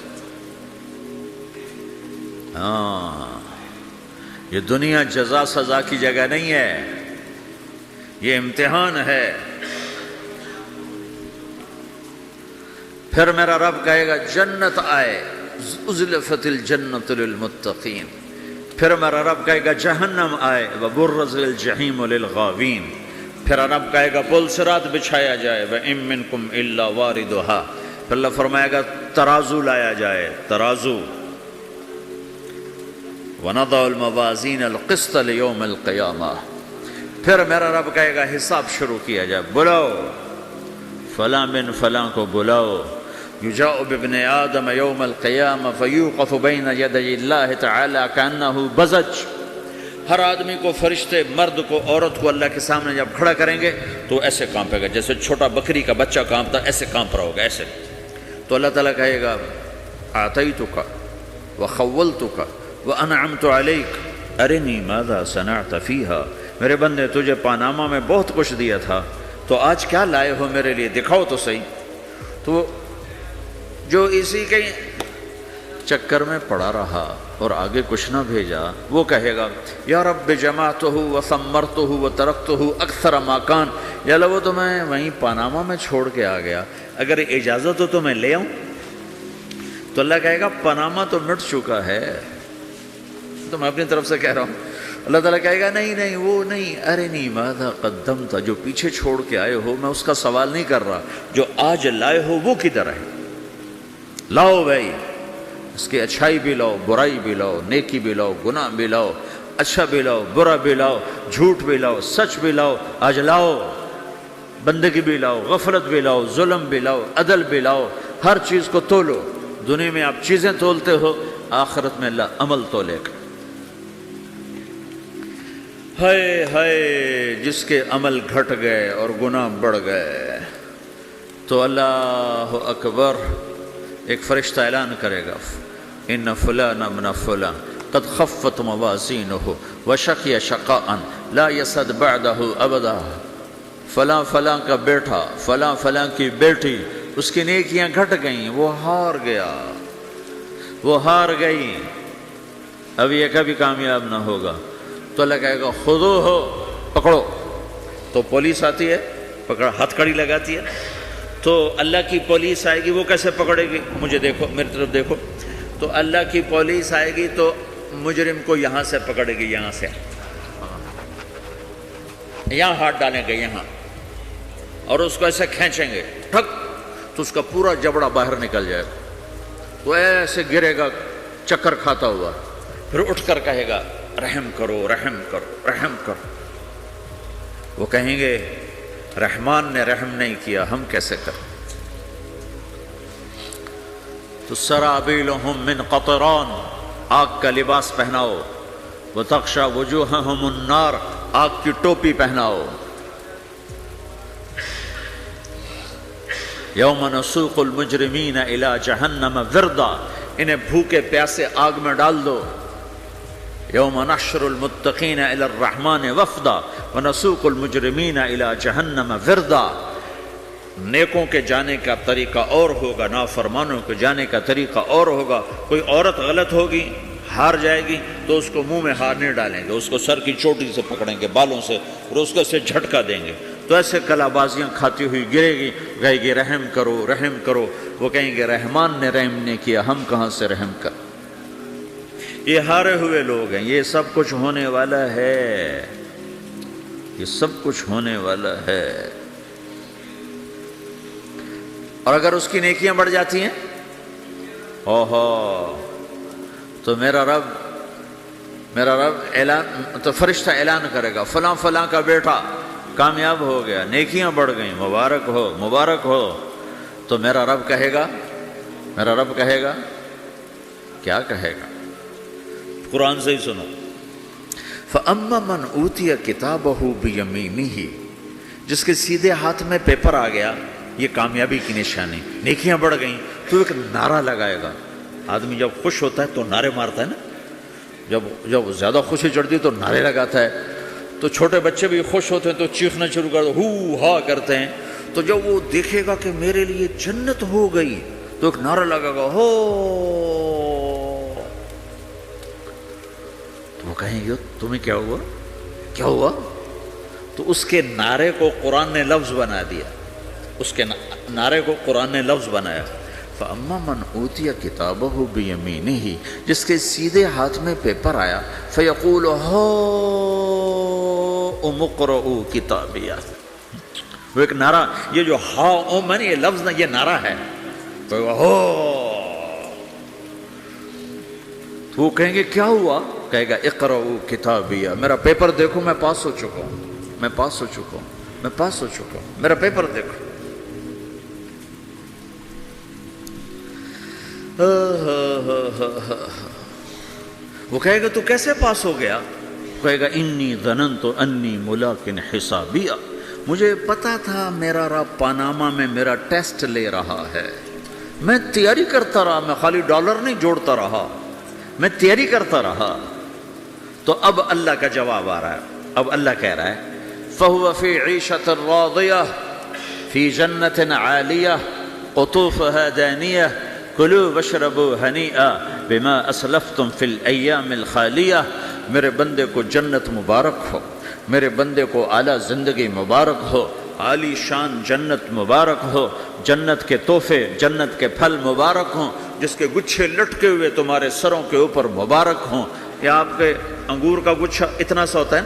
یہ دنیا جزا سزا کی جگہ نہیں ہے، یہ امتحان ہے۔ پھر میرا رب کہے گا جنت آئے، ازلفت الجنت للمتقین۔ پھر میرا رب کہے گا جہنم آئے، وبرزت الجحیم للغاوین۔ پھر رب کہے گا پل صراط بچھایا جائے، وَإِن مِّنكُمْ إِلَّا وَارِدُهَا۔ پھر اللہ فرمائے گا ترازو لایا جائے، ترازو، وَنَضَعُ الْمَوَازِينَ الْقِسْطَ لِيَوْمِ الْقِيَامَةِ۔ پھر میرا رب کہے گا حساب شروع کیا جائے، بلاؤ فلاں بن فلاں کو بلاؤ، یجاء بابن آدم یوم القیامہ فیوقف بین یدی اللہ تعالی کأنہ بزج۔ ہر آدمی کو، فرشتے، مرد کو، عورت کو اللہ کے سامنے جب کھڑا کریں گے تو ایسے کانپے گا جیسے چھوٹا بکری کا بچہ کانپتا، ایسے کانپ رہا ہوگا، ایسے۔ تو اللہ تعالیٰ کہے گا اعطیتک وخولتک وانعمت علیک ارنی ماذا صنعت فیہا۔ میرے بندے تجھے پاناما میں بہت کچھ دیا تھا، تو آج کیا لائے ہو میرے لیے، دکھاؤ تو صحیح۔ تو جو اسی کے چکر میں پڑا رہا اور آگے کچھ نہ بھیجا، وہ کہے گا یا رب جمعتہ وثمرتہ وترکتہ اکثر ما کان۔ یا اللہ وہ تو میں وہیں پاناما میں چھوڑ کے آ گیا، اگر اجازت ہو تو میں لے آؤں۔ تو اللہ کہے گا پاناما تو مٹ چکا ہے، تو میں اپنی طرف سے کہہ رہا ہوں۔ اللہ تعالیٰ کہے گا نہیں نہیں وہ نہیں، ارنی ماذا قدمت، جو پیچھے چھوڑ کے آئے ہو میں اس کا سوال نہیں کر رہا، جو آج لائے ہو وہ کدھر ہے، لاؤ بھائی، اس کی اچھائی بھی لاؤ، برائی بھی لاؤ، نیکی بھی لاؤ، گناہ بھی لاؤ، اچھا بھی لاؤ، برا بھی لاؤ، جھوٹ بھی لاؤ، سچ بھی لاؤ، آج لاؤ، بندگی بھی لاؤ، غفلت بھی لاؤ، ظلم بھی لاؤ، عدل بھی لاؤ، ہر چیز کو تولو۔ دنیا میں آپ چیزیں تولتے ہو، آخرت میں اللہ عمل تولے گا۔ ہائے ہائے جس کے عمل گھٹ گئے اور گناہ بڑھ گئے، تو اللہ اکبر، ایک فرشتہ اعلان کرے گا ان فلان من فلان قد خفت موازینہ وشقی شقاء لا یسد بعدہ ابدا۔ فلاں فلاں کا بیٹا، فلاں فلاں کی بیٹی، اس کی نیکیاں گھٹ گئیں، وہ ہار گیا، وہ ہار گئی، اب یہ کبھی کامیاب نہ ہوگا۔ تو اللہ کہے گا خودو ہو، پکڑو۔ تو پولیس آتی ہے، پکڑ، ہتھ کڑی لگاتی ہے، تو اللہ کی پولیس آئے گی، وہ کیسے پکڑے گی؟ مجھے دیکھو، میری طرف دیکھو۔ تو اللہ کی پولیس آئے گی تو مجرم کو یہاں سے پکڑے گی، یہاں سے، یہاں ہاتھ ڈالیں گے، یہاں، اور اس کو ایسے کھینچیں گے، ٹھک، تو اس کا پورا جبڑا باہر نکل جائے گا، تو ایسے گرے گا چکر کھاتا ہوا، پھر اٹھ کر کہے گا رحم کرو، رحم کرو، رحم کرو۔ وہ کہیں گے رحمان نے رحم نہیں کیا، ہم کیسے کریں؟ تو سرابیلہم من قطران، آگ کا لباس پہناؤ، وتغشی وجوہہم النار، آگ کی ٹوپی پہناؤ۔ یوم نسوق المجرمین الی جہنم وردا، انہیں بھوکے پیاسے آگ میں ڈال دو۔ یوم نحشر المتقین الی الرحمن وفدا ونسوق المجرمین الی جہنم وردا۔ نیکوں کے جانے کا طریقہ اور ہوگا، نافرمانوں کے جانے کا طریقہ اور ہوگا۔ کوئی عورت غلط ہوگی، ہار جائے گی، تو اس کو منہ میں ہار نہیں ڈالیں گے، اس کو سر کی چوٹی سے پکڑیں گے، بالوں سے، اور اس کو اسے جھٹکا دیں گے، تو ایسے کلا بازیاں کھاتی ہوئی گرے گی، کہے گی رحم کرو، رحم کرو۔ وہ کہیں گے رحمان نے رحم نہیں کیا، ہم کہاں سے رحم کر۔ یہ ہارے ہوئے لوگ ہیں، یہ سب کچھ ہونے والا ہے، یہ سب کچھ ہونے والا ہے۔ اور اگر اس کی نیکیاں بڑھ جاتی ہیں، اوہو، تو میرا رب اعلان، تو فرشتہ اعلان کرے گا فلاں فلاں کا بیٹا کامیاب ہو گیا، نیکیاں بڑھ گئیں، مبارک ہو، مبارک ہو۔ تو میرا رب کہے گا کیا کہے گا؟ قرآن سے ہی سنو۔ فَأَمَّا مَنْ أُوتِيَ كِتَابَهُ بِيَمِينِهِ، جس کے سیدھے ہاتھ میں پیپر آ گیا، یہ کامیابی کی نشانی، نیکیاں بڑھ گئیں، تو ایک نعرہ لگائے گا۔ آدمی جب خوش ہوتا ہے تو نعرے مارتا ہے نا، جب زیادہ خوشی چڑھتی ہے تو نعرے لگاتا ہے۔ تو چھوٹے بچے بھی خوش ہوتے ہیں تو چیخنا شروع کر ہو ہا کرتے ہیں۔ تو جب وہ دیکھے گا کہ میرے لیے جنت ہو گئی، تو ایک نعرہ لگے گا ہو۔ وہ کہیں گے تمہیں کیا ہوا، کیا ہوا؟ تو اس کے نعرے کو قرآن نے لفظ بنا دیا، اس کے نعرے کو قرآن نے لفظ بنایا، فَأَمَّا مَنْ أُوتِيَ كِتَابَهُ بِيَمِينِهِ، جس کے سیدھے ہاتھ میں پیپر آیا، فَيَقُولُ هَاؤْمُ اقْرَءُوا كِتَابِيَهْ، وہ ایک نعرہ، یہ جو ہاؤم ہے نا، یہ لفظ نہ، یہ نعرہ ہے، تو وہ کہیں گے کیا ہوا؟ کہے گا اقرؤوا کتابیہ، میرا پیپر دیکھو، میں پاس ہو چکا ہوں، میں پاس ہو چکا ہوں، میں پاس ہو چکا ہوں، میرا پیپر دیکھو۔ وہ کہے گا تو کیسے پاس ہو گیا؟ کہے گا انی ظننت انی ملاق حسابیہ، مجھے پتا تھا میرا رب پاناما میں میرا ٹیسٹ لے رہا ہے، میں تیاری کرتا رہا، میں خالی ڈالر نہیں جوڑتا رہا، میں تیاری کرتا رہا۔ تو اب اللہ کا جواب آ رہا ہے، اب اللہ کہہ رہا ہے فَهُوَ فِي عِيشَةٍ رَاضِيَةٍ فِي جَنَّةٍ عَالِيَةٍ قُطُوفُهَا دَانِيَةٌ كُلُوا وَاشْرَبُوا هَنِيئًا بِمَا أَسْلَفْتُمْ فِي الْأَيَّامِ الْخَالِيَةِ، میرے بندے کو جنت مبارک ہو، میرے بندے کو اعلیٰ زندگی مبارک ہو، عالی شان جنت مبارک ہو، جنت کے تحفے، جنت کے پھل مبارک ہوں، جس کے گچھے لٹکے ہوئے تمہارے سروں کے اوپر مبارک ہوں۔ یا آپ کے انگور کا گچھا اتنا سا ہوتا ہے،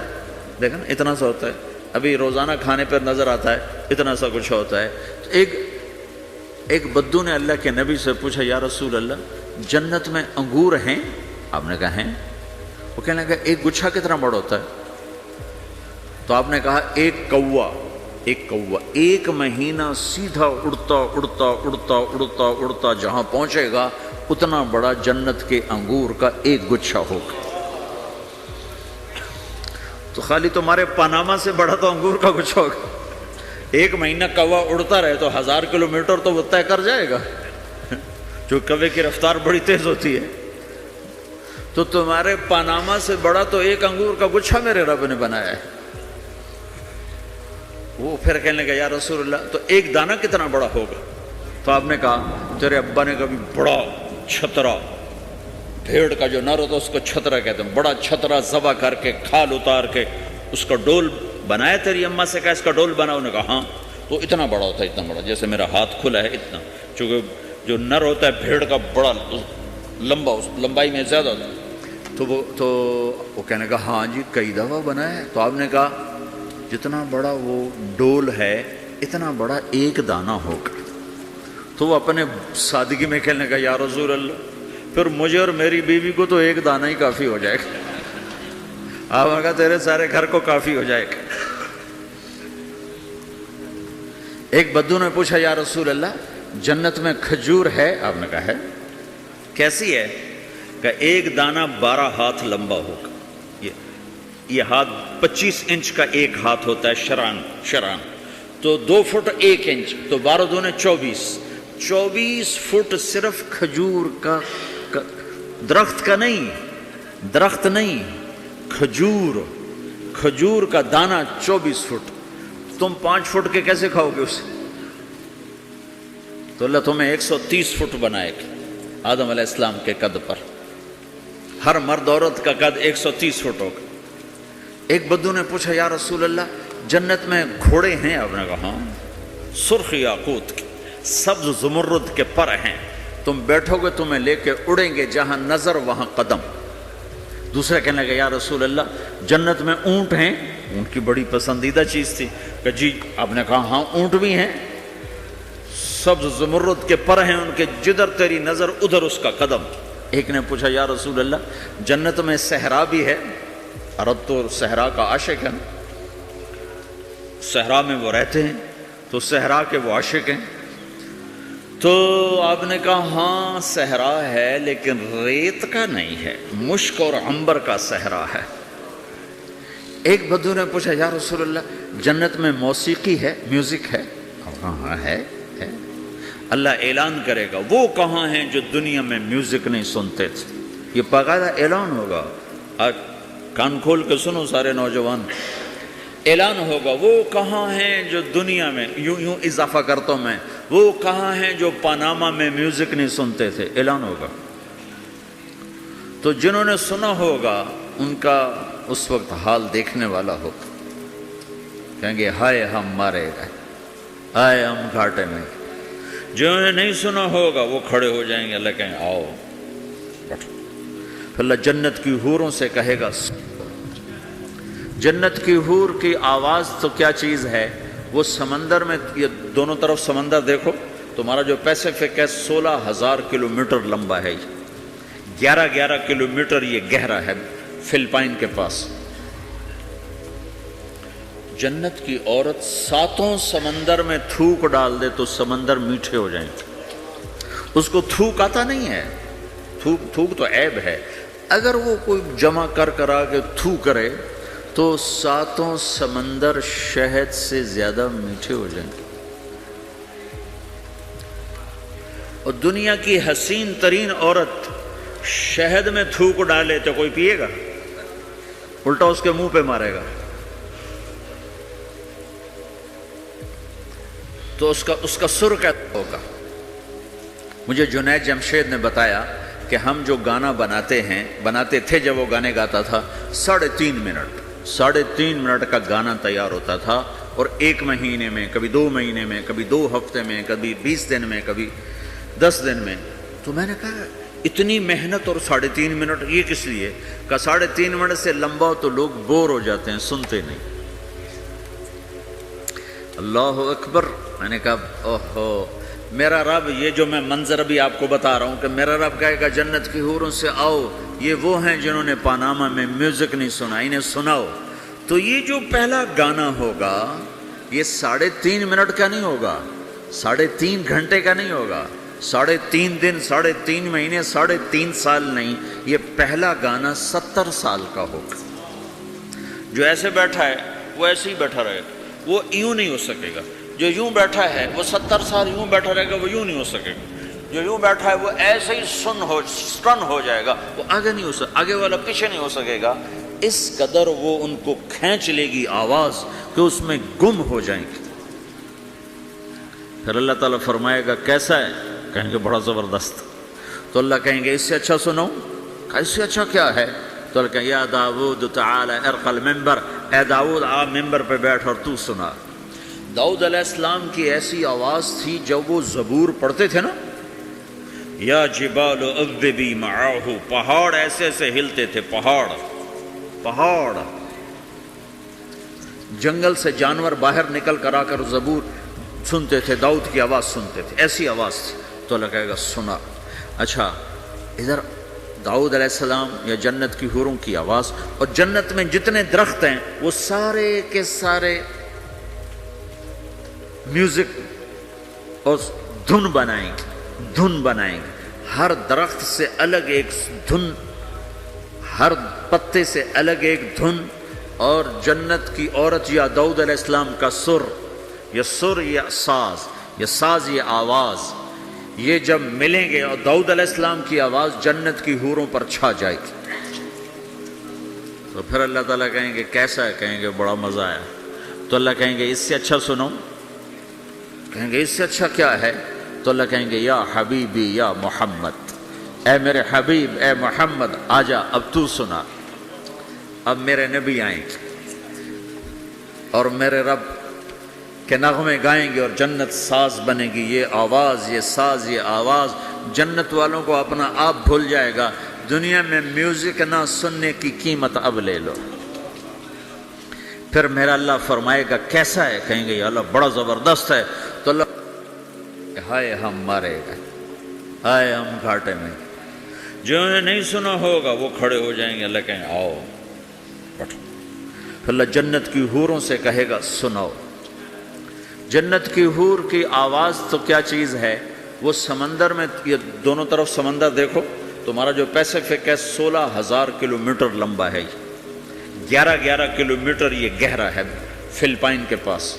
دیکھیں اتنا سا ہوتا ہے، ابھی روزانہ کھانے پر نظر آتا ہے، اتنا سا گچھا ہوتا ہے۔ تو ایک بدو نے اللہ کے نبی سے پوچھا یا رسول اللہ جنت میں انگور ہیں؟ آپ نے کہا ہیں۔ وہ کہنے لگا ایک گچھا کتنا بڑا ہوتا ہے؟ تو آپ نے کہا ایک کوا ایک مہینہ سیدھا اڑتا اڑتا اڑتا اڑتا اڑتا جہاں پہنچے گا اتنا بڑا جنت کے انگور کا ایک گچھا ہوگا۔ تو خالی تمہارے پاناما سے بڑا تو انگور کا گچھا ہوگا۔ ایک مہینہ کوا اڑتا رہے تو 1000 کلومیٹر تو وہ طے کر جائے گا، جو کوے کی رفتار بڑی تیز ہوتی ہے۔ تو تمہارے پاناما سے بڑا تو ایک انگور کا گچھا میرے رب نے بنایا ہے۔ وہ پھر کہنے لگا یا رسول اللہ تو ایک دانہ کتنا بڑا ہوگا؟ تو آپ نے کہا تیرے ابا نے کبھی بڑا چھترا، بھیڑ کا جو نر ہوتا ہے اس کو چھترا کہتے ہیں، بڑا چھترا ذبح کر کے کھال اتار کے اس کا ڈول بنایا، تیری اماں سے کہا اس کا ڈول بناؤ؟ نے کہا ہاں۔ تو اتنا بڑا ہوتا ہے، اتنا بڑا جیسے میرا ہاتھ کھلا ہے اتنا، چونکہ جو نر ہوتا ہے بھیڑ کا بڑا لمبا، اس لمبائی میں زیادہ ہوتا ہے۔ تو وہ کہنے کا ہاں جی کئی دفعہ بنایا ہے۔ تو آپ نے کہا جتنا بڑا وہ ڈول ہے اتنا بڑا ایک دانہ ہوگا۔ تو وہ اپنے سادگی میں کہنے کا یا رسول اللہ پھر مجھے اور میری بیوی کو تو ایک دانہ ہی کافی ہو جائے گا۔ آپ نے کہا تیرے سارے گھر کو کافی ہو جائے گا۔ ایک بدو نے پوچھا یا رسول اللہ جنت میں کھجور ہے؟ آپ نے کہا ہے۔ کیسی ہے؟ کہ ایک دانہ 12 ہاتھ لمبا ہوگا، یہ ہاتھ 25 انچ کا ایک ہاتھ ہوتا ہے، شران تو 2 فٹ 1 انچ، تو 12 دونے 24 فٹ صرف کھجور کا، درخت کا نہیں، درخت نہیں، کھجور کا دانہ 24 فٹ۔ تم 5 فٹ کے کیسے کھاؤ گے اسے؟ تو اللہ تمہیں 130 فٹ بنائے گا آدم علیہ السلام کے قد پر، ہر مرد عورت کا قد 130 فٹ ہوگا۔ ایک بدو نے پوچھا یا رسول اللہ جنت میں گھوڑے ہیں؟ آپ نے کہا ہاں، سرخ یاقوت کے، سبز زمرد کے پر ہیں، تم بیٹھو گے تمہیں لے کے اڑیں گے، جہاں نظر وہاں قدم۔ دوسرا کہنے لگا یا رسول اللہ جنت میں اونٹ ہیں؟ اونٹ کی بڑی پسندیدہ چیز تھی کہ جی۔ آپ نے کہا ہاں اونٹ بھی ہیں، سبز زمرد کے پر ہیں ان کے، جدھر تیری نظر ادھر اس کا قدم۔ ایک نے پوچھا یا رسول اللہ جنت میں صحرا بھی ہے؟ عرب تو صحرا کا عاشق ہے، صحرا میں وہ رہتے ہیں تو صحرا کے وہ عاشق ہیں۔ تو آپ نے کہا ہاں صحرا ہے لیکن ریت کا نہیں ہے، مشک اور عنبر کا صحرا ہے۔ ایک بدو نے پوچھا یا رسول اللہ جنت میں موسیقی ہے، میوزک ہے؟ ہاں ہے۔ اللہ اعلان کرے گا وہ کہاں ہیں جو دنیا میں میوزک نہیں سنتے تھے، یہ باقاعدہ اعلان ہوگا، کان کھول کے سنو سارے نوجوان، اعلان ہوگا وہ کہاں ہیں جو دنیا میں، یوں اضافہ کرتا ہوں میں، وہ کہاں ہیں جو پاناما میں میوزک نہیں سنتے تھے، اعلان ہوگا۔ تو جنہوں نے سنا ہوگا ان کا اس وقت حال دیکھنے والا ہو، کہیں گے ہائے ہم مارے گئے، ہائے ہم گھاٹے میں۔ جنہوں نے نہیں سنا ہوگا وہ کھڑے ہو جائیں گے، اللہ کہیں آؤ بیٹھو۔ پھر اللہ جنت کی حوروں سے کہے گا، جنت کی حور کی آواز تو کیا چیز ہے، وہ سمندر میں، یہ دونوں طرف سمندر دیکھو، تمہارا جو پیسیفک ہے 16,000 کلومیٹر لمبا ہے، 11 کلومیٹر یہ گہرا ہے فلپائن کے پاس۔ جنت کی عورت 7 سمندر میں تھوک ڈال دے تو سمندر میٹھے ہو جائیں گے۔ اس کو تھوک آتا نہیں ہے، تھوک تو عیب ہے، اگر وہ کوئی جمع کرا کے تھو کرے تو 7 سمندر شہد سے زیادہ میٹھے ہو جائیں گے۔ اور دنیا کی حسین ترین عورت شہد میں تھوک ڈالے تو کوئی پیے گا؟ الٹا اس کے منہ پہ مارے گا۔ تو اس کا سر کیسا ہوگا؟ مجھے جنید جمشید نے بتایا کہ ہم جو گانا بناتے تھے جب وہ گانے گاتا تھا، 3.5 منٹ کا گانا تیار ہوتا تھا، اور 1 مہینے میں، کبھی 2 مہینے میں، کبھی 2 ہفتے میں، کبھی 20 دن میں، کبھی 10 دن میں۔ تو میں نے کہا اتنی محنت اور 3.5 منٹ یہ کس لیے؟ کہا 3.5 منٹ سے لمبا ہو تو لوگ بور ہو جاتے ہیں، سنتے نہیں۔ اللہ اکبر۔ میں نے کہا اوہو، میرا رب، یہ جو میں منظر ابھی آپ کو بتا رہا ہوں کہ میرا رب کہے گا جنت کی حوروں سے آؤ، یہ وہ ہیں جنہوں نے پاناما میں میوزک نہیں سنا، انہیں سناؤ۔ تو یہ جو پہلا گانا ہوگا یہ 3.5 منٹ کا نہیں ہوگا، 3.5 گھنٹے کا نہیں ہوگا، 3.5 دن، 3.5 مہینے، 3.5 سال نہیں، یہ پہلا گانا 70 سال کا ہوگا۔ جو ایسے بیٹھا ہے وہ ایسے ہی بیٹھا رہے گا، وہ یوں نہیں ہو سکے گا۔ جو یوں بیٹھا ہے وہ 70 سال یوں بیٹھا رہے گا، وہ یوں نہیں ہو سکے گا۔ جو یوں بیٹھا ہے وہ ایسے ہی سٹن ہو جائے گا، وہ آگے نہیں ہو سکے، آگے والا پیچھے نہیں ہو سکے گا۔ اس قدر وہ ان کو کھینچ لے گی آواز کہ اس میں گم ہو جائیں گے۔ پھر اللہ تعالیٰ فرمائے گا کیسا ہے؟ کہیں گے بڑا زبردست۔ تو اللہ کہیں گے اس سے اچھا سنو۔ اس سے اچھا کیا ہے؟ تو اللہ کہیں یا داؤد تعالی ارقى المنبر، اے داؤد آ ممبر پہ بیٹھ اور تو سنا۔ داؤد علیہ السلام کی ایسی آواز تھی جب وہ زبور پڑھتے تھے نا، یا جبال اوبی معاہ، پہاڑ ایسے ایسے ہلتے تھے، پہاڑ، جنگل سے جانور باہر نکل کر آ کر زبور سنتے تھے، داؤد کی آواز سنتے تھے، ایسی آواز تھی۔ تو اللہ کہے گا سنا۔ اچھا ادھر داؤد علیہ السلام یا جنت کی حوروں کی آواز، اور جنت میں جتنے درخت ہیں وہ سارے کے سارے میوزک اور دھن بنائیں گے، ہر درخت سے الگ ایک دھن، ہر پتے سے الگ ایک دھن، اور جنت کی عورت یا داؤد علیہ السلام کا سر یا ساز، یہ آواز، یہ جب ملیں گے اور داؤد علیہ السلام کی آواز جنت کی حوروں پر چھا جائے گی، تو پھر اللہ تعالیٰ کہیں گے کیسا ہے؟ کہیں گے بڑا مزہ آیا۔ تو اللہ کہیں گے اس سے اچھا سنو۔ کہیں گے اس سے اچھا کیا ہے؟ تو اللہ کہیں گے یا حبیبی یا محمد، اے میرے حبیب، اے محمد آجا، اب تو سنا۔ اب میرے نبی آئیں گے اور میرے رب کے نغمے گائیں گے، اور جنت ساز بنے گی۔ یہ آواز، یہ ساز، یہ آواز جنت والوں کو اپنا آپ بھول جائے گا۔ دنیا میں میوزک نہ سننے کی قیمت اب لے لو۔ پھر میرا اللہ فرمائے گا کیسا ہے؟ کہیں گے یا اللہ بڑا زبردست ہے۔ تو اللہ ہائے ہم مارے گئے، ہائے ہم گھاٹے میں۔ جنہوں نے نہیں سنا ہوگا وہ کھڑے ہو جائیں گے، اللہ کہیں آؤ بیٹھو۔ پھر اللہ جنت کی حوروں سے کہے گا سناؤ۔ جنت کی حور کی آواز تو کیا چیز ہے، وہ سمندر میں، یہ دونوں طرف سمندر دیکھو، تمہارا جو پیسیفک ہے 16,000 کلومیٹر لمبا ہے، 11 کلومیٹر یہ گہرا ہے فلپائن کے پاس۔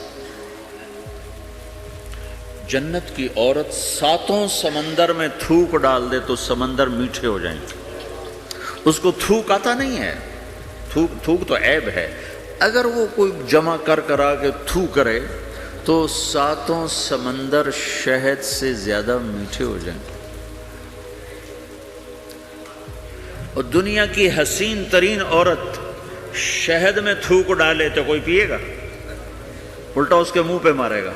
جنت کی عورت 7 سمندر میں تھوک ڈال دے تو سمندر میٹھے ہو جائیں گے۔ اس کو تھوک آتا نہیں ہے، تھوک تو عیب ہے، اگر وہ کوئی جمع کرا کے تھو کرے تو 7 سمندر شہد سے زیادہ میٹھے ہو جائیں گے۔ اور دنیا کی حسین ترین عورت شہد میں تھوک ڈالے تو کوئی پیے گا؟ الٹا اس کے منہ پہ مارے گا۔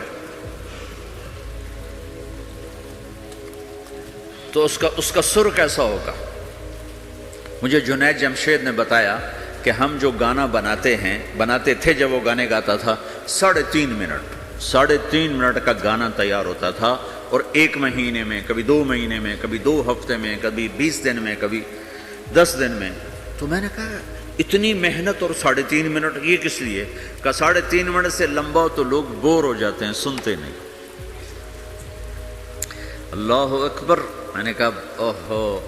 تو اس کا سر کیسا ہوگا؟ مجھے جنید جمشید نے بتایا کہ ہم جو گانا بناتے تھے جب وہ گانے گاتا تھا، 3.5 منٹ کا گانا تیار ہوتا تھا، اور 1 مہینے میں، کبھی 2 مہینے میں، کبھی 2 ہفتے میں، کبھی 20 دن میں، کبھی 10 دن میں۔ تو میں نے کہا اتنی محنت اور 3.5 منٹ یہ کس لیے؟ کہا 3.5 منٹ سے لمبا ہو تو لوگ بور ہو جاتے ہیں، سنتے نہیں۔ اللہ اکبر۔ میں نے کہا اوہو،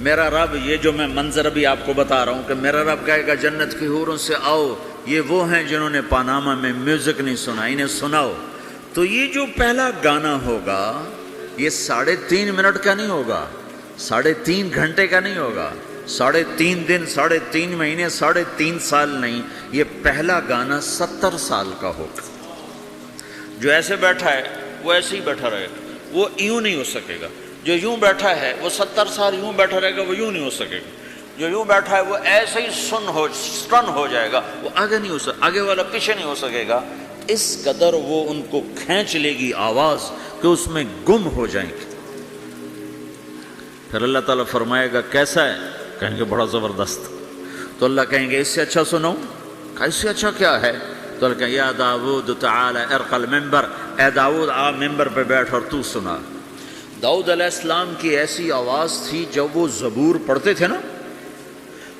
میرا رب، یہ جو میں منظر ابھی آپ کو بتا رہا ہوں کہ میرا رب کہے گا جنت کی حوروں سے آؤ، یہ وہ ہیں جنہوں نے پاناما میں میوزک نہیں سنا، انہیں سناؤ۔ تو یہ جو پہلا گانا ہوگا یہ 3.5 منٹ کا نہیں ہوگا، 3.5 گھنٹے کا نہیں ہوگا، 3.5 دن، 3.5 مہینے، 3.5 سال نہیں، یہ پہلا گانا 70 سال کا ہوگا۔ جو ایسے بیٹھا ہے وہ ایسے ہی بیٹھا رہے گا، وہ یوں نہیں ہو سکے گا۔ جو یوں بیٹھا ہے وہ 70 سال یوں بیٹھا رہے گا، وہ یوں نہیں ہو سکے گا۔ جو یوں بیٹھا ہے وہ ایسے ہی سٹن ہو جائے گا، وہ آگے نہیں ہو سکے، آگے والا پیچھے نہیں ہو سکے گا۔ اس قدر وہ ان کو کھینچ لے گی آواز کہ اس میں گم ہو جائیں گے۔ پھر اللہ تعالیٰ فرمائے گا کیسا ہے؟ کہیں گے بڑا زبردست۔ تو اللہ کہیں گے اس سے اچھا سنو۔ اس سے اچھا کیا ہے؟ تو اللہ کہیں یا داود تعالی ارقى المنبر، اے داود آ ممبر پہ بیٹھ اور تو سنا۔ داؤد علیہ السلام کی ایسی آواز تھی جب وہ زبور پڑھتے تھے نا،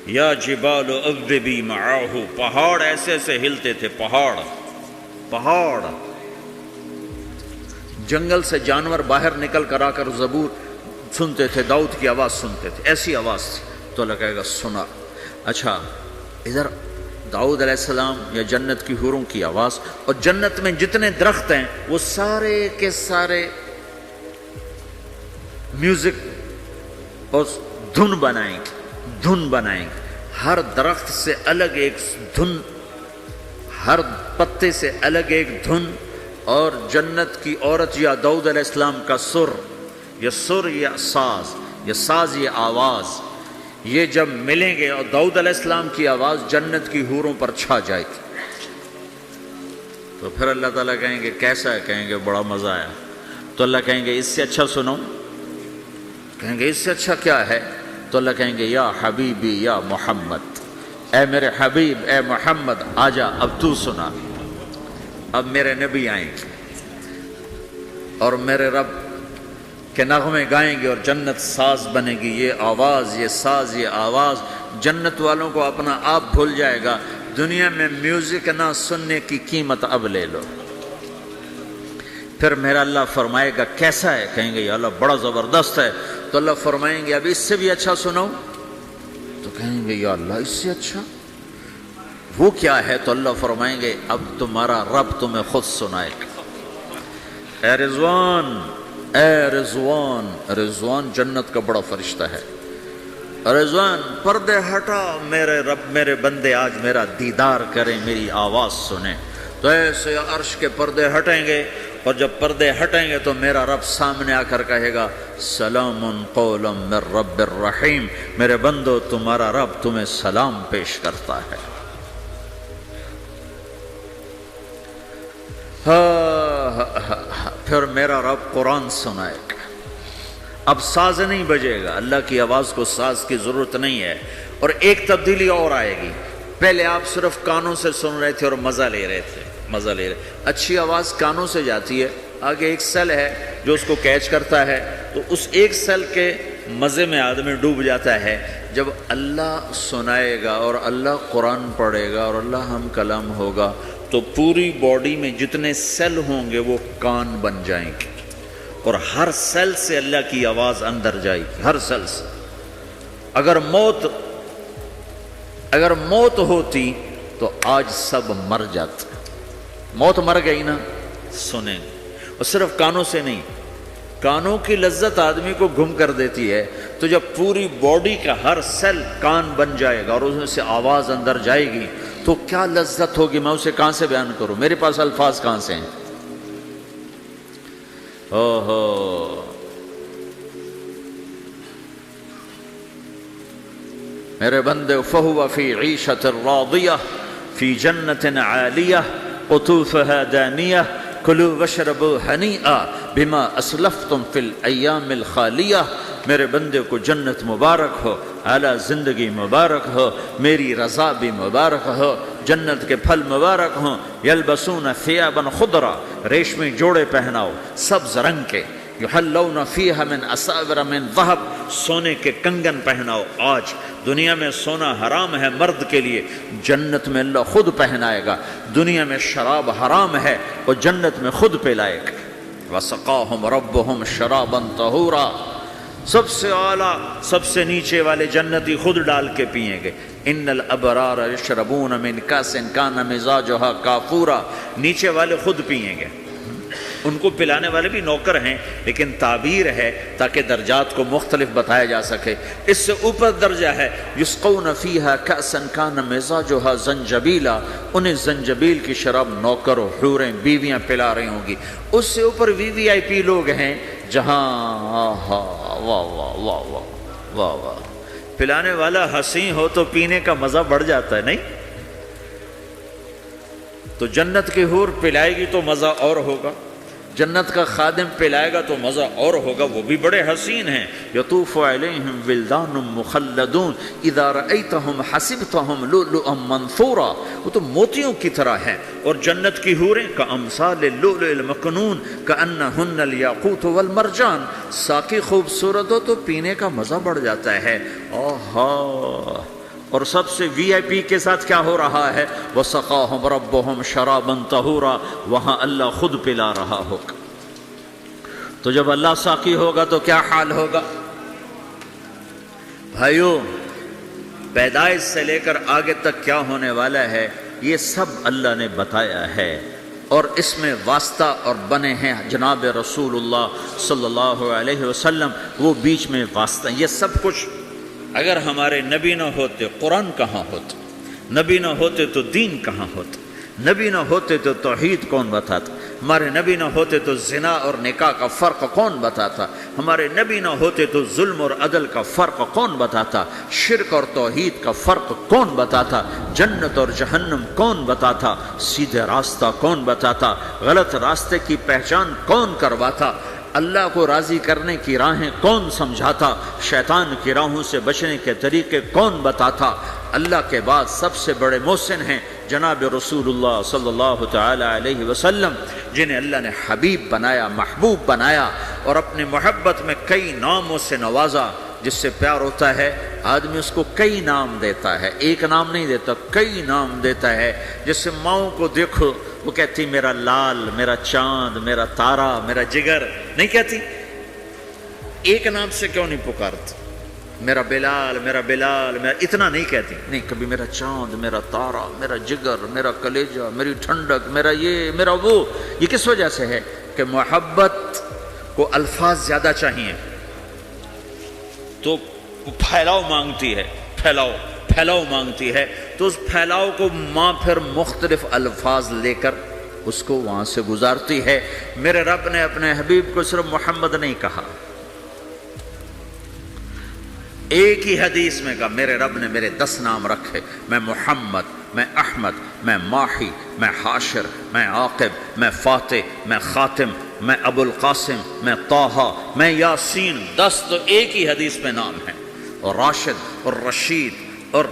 یا جبال اوبی معاہ، پہاڑ ایسے ایسے ہلتے تھے، پہاڑ، جنگل سے جانور باہر نکل کر آ کر زبور سنتے تھے، داؤد کی آواز سنتے تھے، ایسی آواز تھی۔ تو اللہ کہے گا سنا۔ اچھا ادھر داؤد علیہ السلام یا جنت کی حوروں کی آواز، اور جنت میں جتنے درخت ہیں وہ سارے کے سارے میوزک اور دھن بنائیں گے، ہر درخت سے الگ ایک دھن، ہر پتے سے الگ ایک دھن، اور جنت کی عورت یا داؤد علیہ السلام کا سر یا ساز، یہ آواز، یہ جب ملیں گے اور داؤد علیہ السلام کی آواز جنت کی حوروں پر چھا جائے گی، تو پھر اللہ تعالیٰ کہیں گے کیسا ہے؟ کہیں گے بڑا مزہ آیا۔ تو اللہ کہیں گے اس سے اچھا سنو۔ کہیں گے اس سے اچھا کیا ہے؟ تو اللہ کہیں گے یا حبیبی یا محمد، اے میرے حبیب، اے محمد آجا، اب تو سنا۔ اب میرے نبی آئیں گے اور میرے رب کے نغمے گائیں گے، اور جنت ساز بنے گی۔ یہ آواز، یہ ساز، یہ آواز جنت والوں کو اپنا آپ بھول جائے گا۔ دنیا میں میوزک نہ سننے کی قیمت اب لے لو۔ پھر میرا اللہ فرمائے گا کیسا ہے؟ کہیں گے یا اللہ بڑا زبردست ہے۔ تو اللہ فرمائیں گے اب اس سے بھی اچھا سنو۔ تو کہیں گے یا اللہ اس سے اچھا وہ کیا ہے؟ تو اللہ فرمائیں گے اب تمہارا رب تمہیں خود سنائے گا۔ اے رضوان، اے رضوان، رضوان جنت کا بڑا فرشتہ ہے۔ رضوان پردے ہٹا، میرے رب، میرے بندے آج میرا دیدار کریں، میری آواز سنیں۔ تو ایسے عرش کے پردے ہٹیں گے، اور جب پردے ہٹیں گے تو میرا رب سامنے آ کر کہے گا سلام قولا من رب الرحیم، میرے بندو تمہارا رب تمہیں سلام پیش کرتا ہے۔ پھر میرا رب قرآن سنائے گا۔ اب ساز نہیں بجے گا، اللہ کی آواز کو ساز کی ضرورت نہیں ہے۔ اور ایک تبدیلی اور آئے گی، پہلے آپ صرف کانوں سے سن رہے تھے اور مزہ لے رہے تھے، اچھی آواز کانوں سے جاتی ہے، آگے ایک سیل ہے جو اس کو کیچ کرتا ہے، تو اس ایک سیل کے مزے میں آدمی ڈوب جاتا ہے۔ جب اللہ سنائے گا اور اللہ قرآن پڑھے گا اور اللہ ہم کلام ہوگا تو پوری باڈی میں جتنے سیل ہوں گے وہ کان بن جائیں گے، اور ہر سیل سے اللہ کی آواز اندر جائے گی، ہر سیل سے۔ اگر موت ہوتی تو آج سب مر جاتے۔ موت مر گئی نا، سنیں، اور صرف کانوں سے نہیں، کانوں کی لذت آدمی کو گم کر دیتی ہے، تو جب پوری باڈی کا ہر سیل کان بن جائے گا اور اس میں سے آواز اندر جائے گی تو کیا لذت ہوگی، میں اسے کہاں سے بیان کروں، میرے پاس الفاظ کہاں سے ہیں۔ میرے بندے فہو فی عیشۃ راضیہ فی جنت عالیہ قطوفها دانیہ کلوا واشربوا ہنیئا بما اسلفتم فی الایام الخالیہ۔ میرے بندے کو جنت مبارک ہو، اعلیٰ زندگی مبارک ہو، میری رضا بھی مبارک ہو، جنت کے پھل مبارک ہوں۔ یلبسون ثیابا خضرا، ریشمی جوڑے پہناؤ سبز رنگ کے، یحلون فیہا من اساور من ذہب، سونے کے کنگن پہناؤ۔ آج دنیا میں سونا حرام ہے مرد کے لیے، جنت میں اللہ خود پہنائے گا۔ دنیا میں شراب حرام ہے، وہ جنت میں خود پلائے گا۔ وسقاہم ربہم شرابا طہورا، سب سے اعلیٰ سب سے نیچے والے جنتی خود ڈال کے پئیں گے۔ ان الابرار یشربون من کاس کان مزاجھا کافورا، نیچے والے خود پئیں گے، ان کو پلانے والے بھی نوکر ہیں، لیکن تعبیر ہے تاکہ درجات کو مختلف بتایا جا سکے۔ اس سے اوپر درجہ ہے یسقون فیہا کأسا کان مزاجھا زنجبیلا، انہیں زنجبیل کی شراب نوکر و حوریں بیویاں پلا رہی ہوں گی۔ اس سے اوپر VIP لوگ ہیں جہاں واہ واہ واہ واہ واہ واہ، پلانے والا حسین ہو تو پینے کا مزہ بڑھ جاتا ہے، نہیں؟ تو جنت کی حور پلائے گی تو مزہ اور ہوگا، جنت کا خادم پلائے گا تو مزہ اور ہوگا، وہ بھی بڑے حسین ہیں۔ یطوف علیہم ولدان مخلدون اذا رأیتہم حسبتہم لؤلؤا منثورا، وہ تو موتیوں کی طرح ہیں۔ اور جنت کی حوریں کامثال اللؤلؤ المکنون کأنہن الیاقوت والمرجان، ساقی خوبصورت ہو تو پینے کا مزہ بڑھ جاتا ہے۔ آہا، اور سب سے VIP کے ساتھ کیا ہو رہا ہے؟ وَسَقَاهُمْ رَبُّهُمْ شَرَابًا طَهُورًا، وہاں اللہ خود پلا رہا ہوگا۔ تو جب اللہ ساقی ہوگا تو کیا حال ہوگا؟ بھائیو، پیدائش سے لے کر آگے تک کیا ہونے والا ہے یہ سب اللہ نے بتایا ہے، اور اس میں واسطہ اور بنے ہیں جناب رسول اللہ صلی اللہ علیہ وسلم، وہ بیچ میں واسطہ۔ یہ سب کچھ اگر ہمارے نبی نہ ہوتے قرآن کہاں ہوتا؟ نبی نہ ہوتے تو دین کہاں ہوتا؟ نبی نہ ہوتے تو توحید کون بتاتا؟ ہمارے نبی نہ ہوتے تو زنا اور نکاح کا فرق کون بتاتا؟ ہمارے نبی نہ ہوتے تو ظلم اور عدل کا فرق کون بتاتا؟ شرک اور توحید کا فرق کون بتاتا؟ جنت اور جہنم کون بتاتا؟ سیدھے راستہ کون بتاتا؟ غلط راستے کی پہچان کون کرواتا؟ اللہ کو راضی کرنے کی راہیں کون سمجھاتا؟ شیطان کی راہوں سے بچنے کے طریقے کون بتاتا؟ اللہ کے بعد سب سے بڑے محسن ہیں جناب رسول اللہ صلی اللہ تعالی علیہ وسلم، جنہیں اللہ نے حبیب بنایا، محبوب بنایا، اور اپنی محبت میں کئی ناموں سے نوازا۔ جس سے پیار ہوتا ہے آدمی اس کو کئی نام دیتا ہے، ایک نام نہیں دیتا، کئی نام دیتا ہے۔ جس سے ماؤں کو دیکھو وہ کہتی میرا لال، میرا چاند، میرا تارا، میرا جگر، نہیں کہتی؟ ایک نام سے کیوں نہیں پکارتی؟ میرا بلال، میرا بلال، میرا اتنا نہیں کہتی، نہیں، کبھی میرا چاند، میرا تارا، میرا جگر، میرا کلیجہ، میری ٹھنڈک، میرا یہ، میرا وہ۔ یہ کس وجہ سے ہے؟ کہ محبت کو الفاظ زیادہ چاہیے تو پھیلاؤ مانگتی ہے، پھیلاؤ مانگتی ہے، تو اس پھیلاؤ کو ماں پھر مختلف الفاظ لے کر اس کو وہاں سے گزارتی ہے۔ میرے رب نے اپنے حبیب کو صرف محمد نہیں کہا، ایک ہی حدیث میں کہا میرے رب نے میرے 10 نام رکھے، میں محمد، میں احمد، میں ماحی، میں حاشر، میں عاقب، میں فاتح، میں خاتم، میں ابو القاسم، میں طٰہٰ، میں یاسین۔ 10 تو ایک ہی حدیث میں نام ہیں، اور راشد اور رشید اور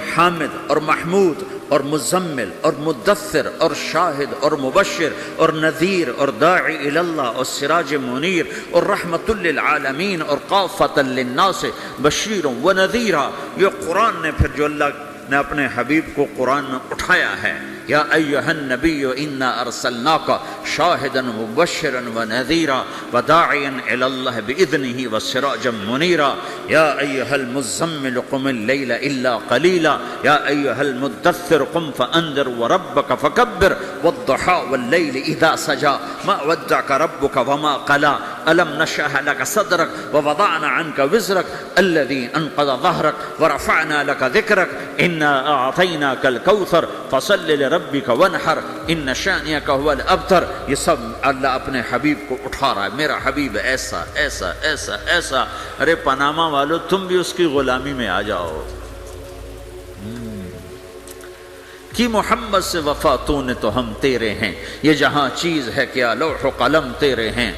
حامد اور محمود اور مزمل اور مدثر اور شاہد اور مبشر اور نذیر اور داعی الی اللہ اور سراج منیر اور رحمت للعالمین اور کافۃ للناس بشیر و نذیرا۔ یہ قرآن نے پھر جو اللہ نے اپنے حبیب کو قرآن میں اٹھایا ہے، یا ایھا النبی انا ارسلناک شاہدا مبشرا ونذیرا وداعیا الی اللہ باذنہ وسراجا منیرا، یا ایھا المزمل قم اللیل الا قلیلا، یا ایھا المدثر قم فانذر وربک فکبر والضحی واللیل اذا سجی ما ودعک ربک وما قلی، الم نشرح لك صدرك ووضعنا عنك وزرك الذي انقض ظهرك ورفعنا لك ذكرك انا اعطيناك الكوثر فصل لربك وانحر ان شانئك هو الابتر. یہ سب اللہ اپنے حبیب کو اٹھا رہا ہے، میرا حبیب ایسا ایسا ایسا ایسا. ارے پاناما والو تم بھی اس کی غلامی میں آ جاؤ. کہ محمد سے وفا تو نے تو ہم تیرے ہیں، یہ جہاں چیز ہے کیا لوح و قلم تیرے ہیں.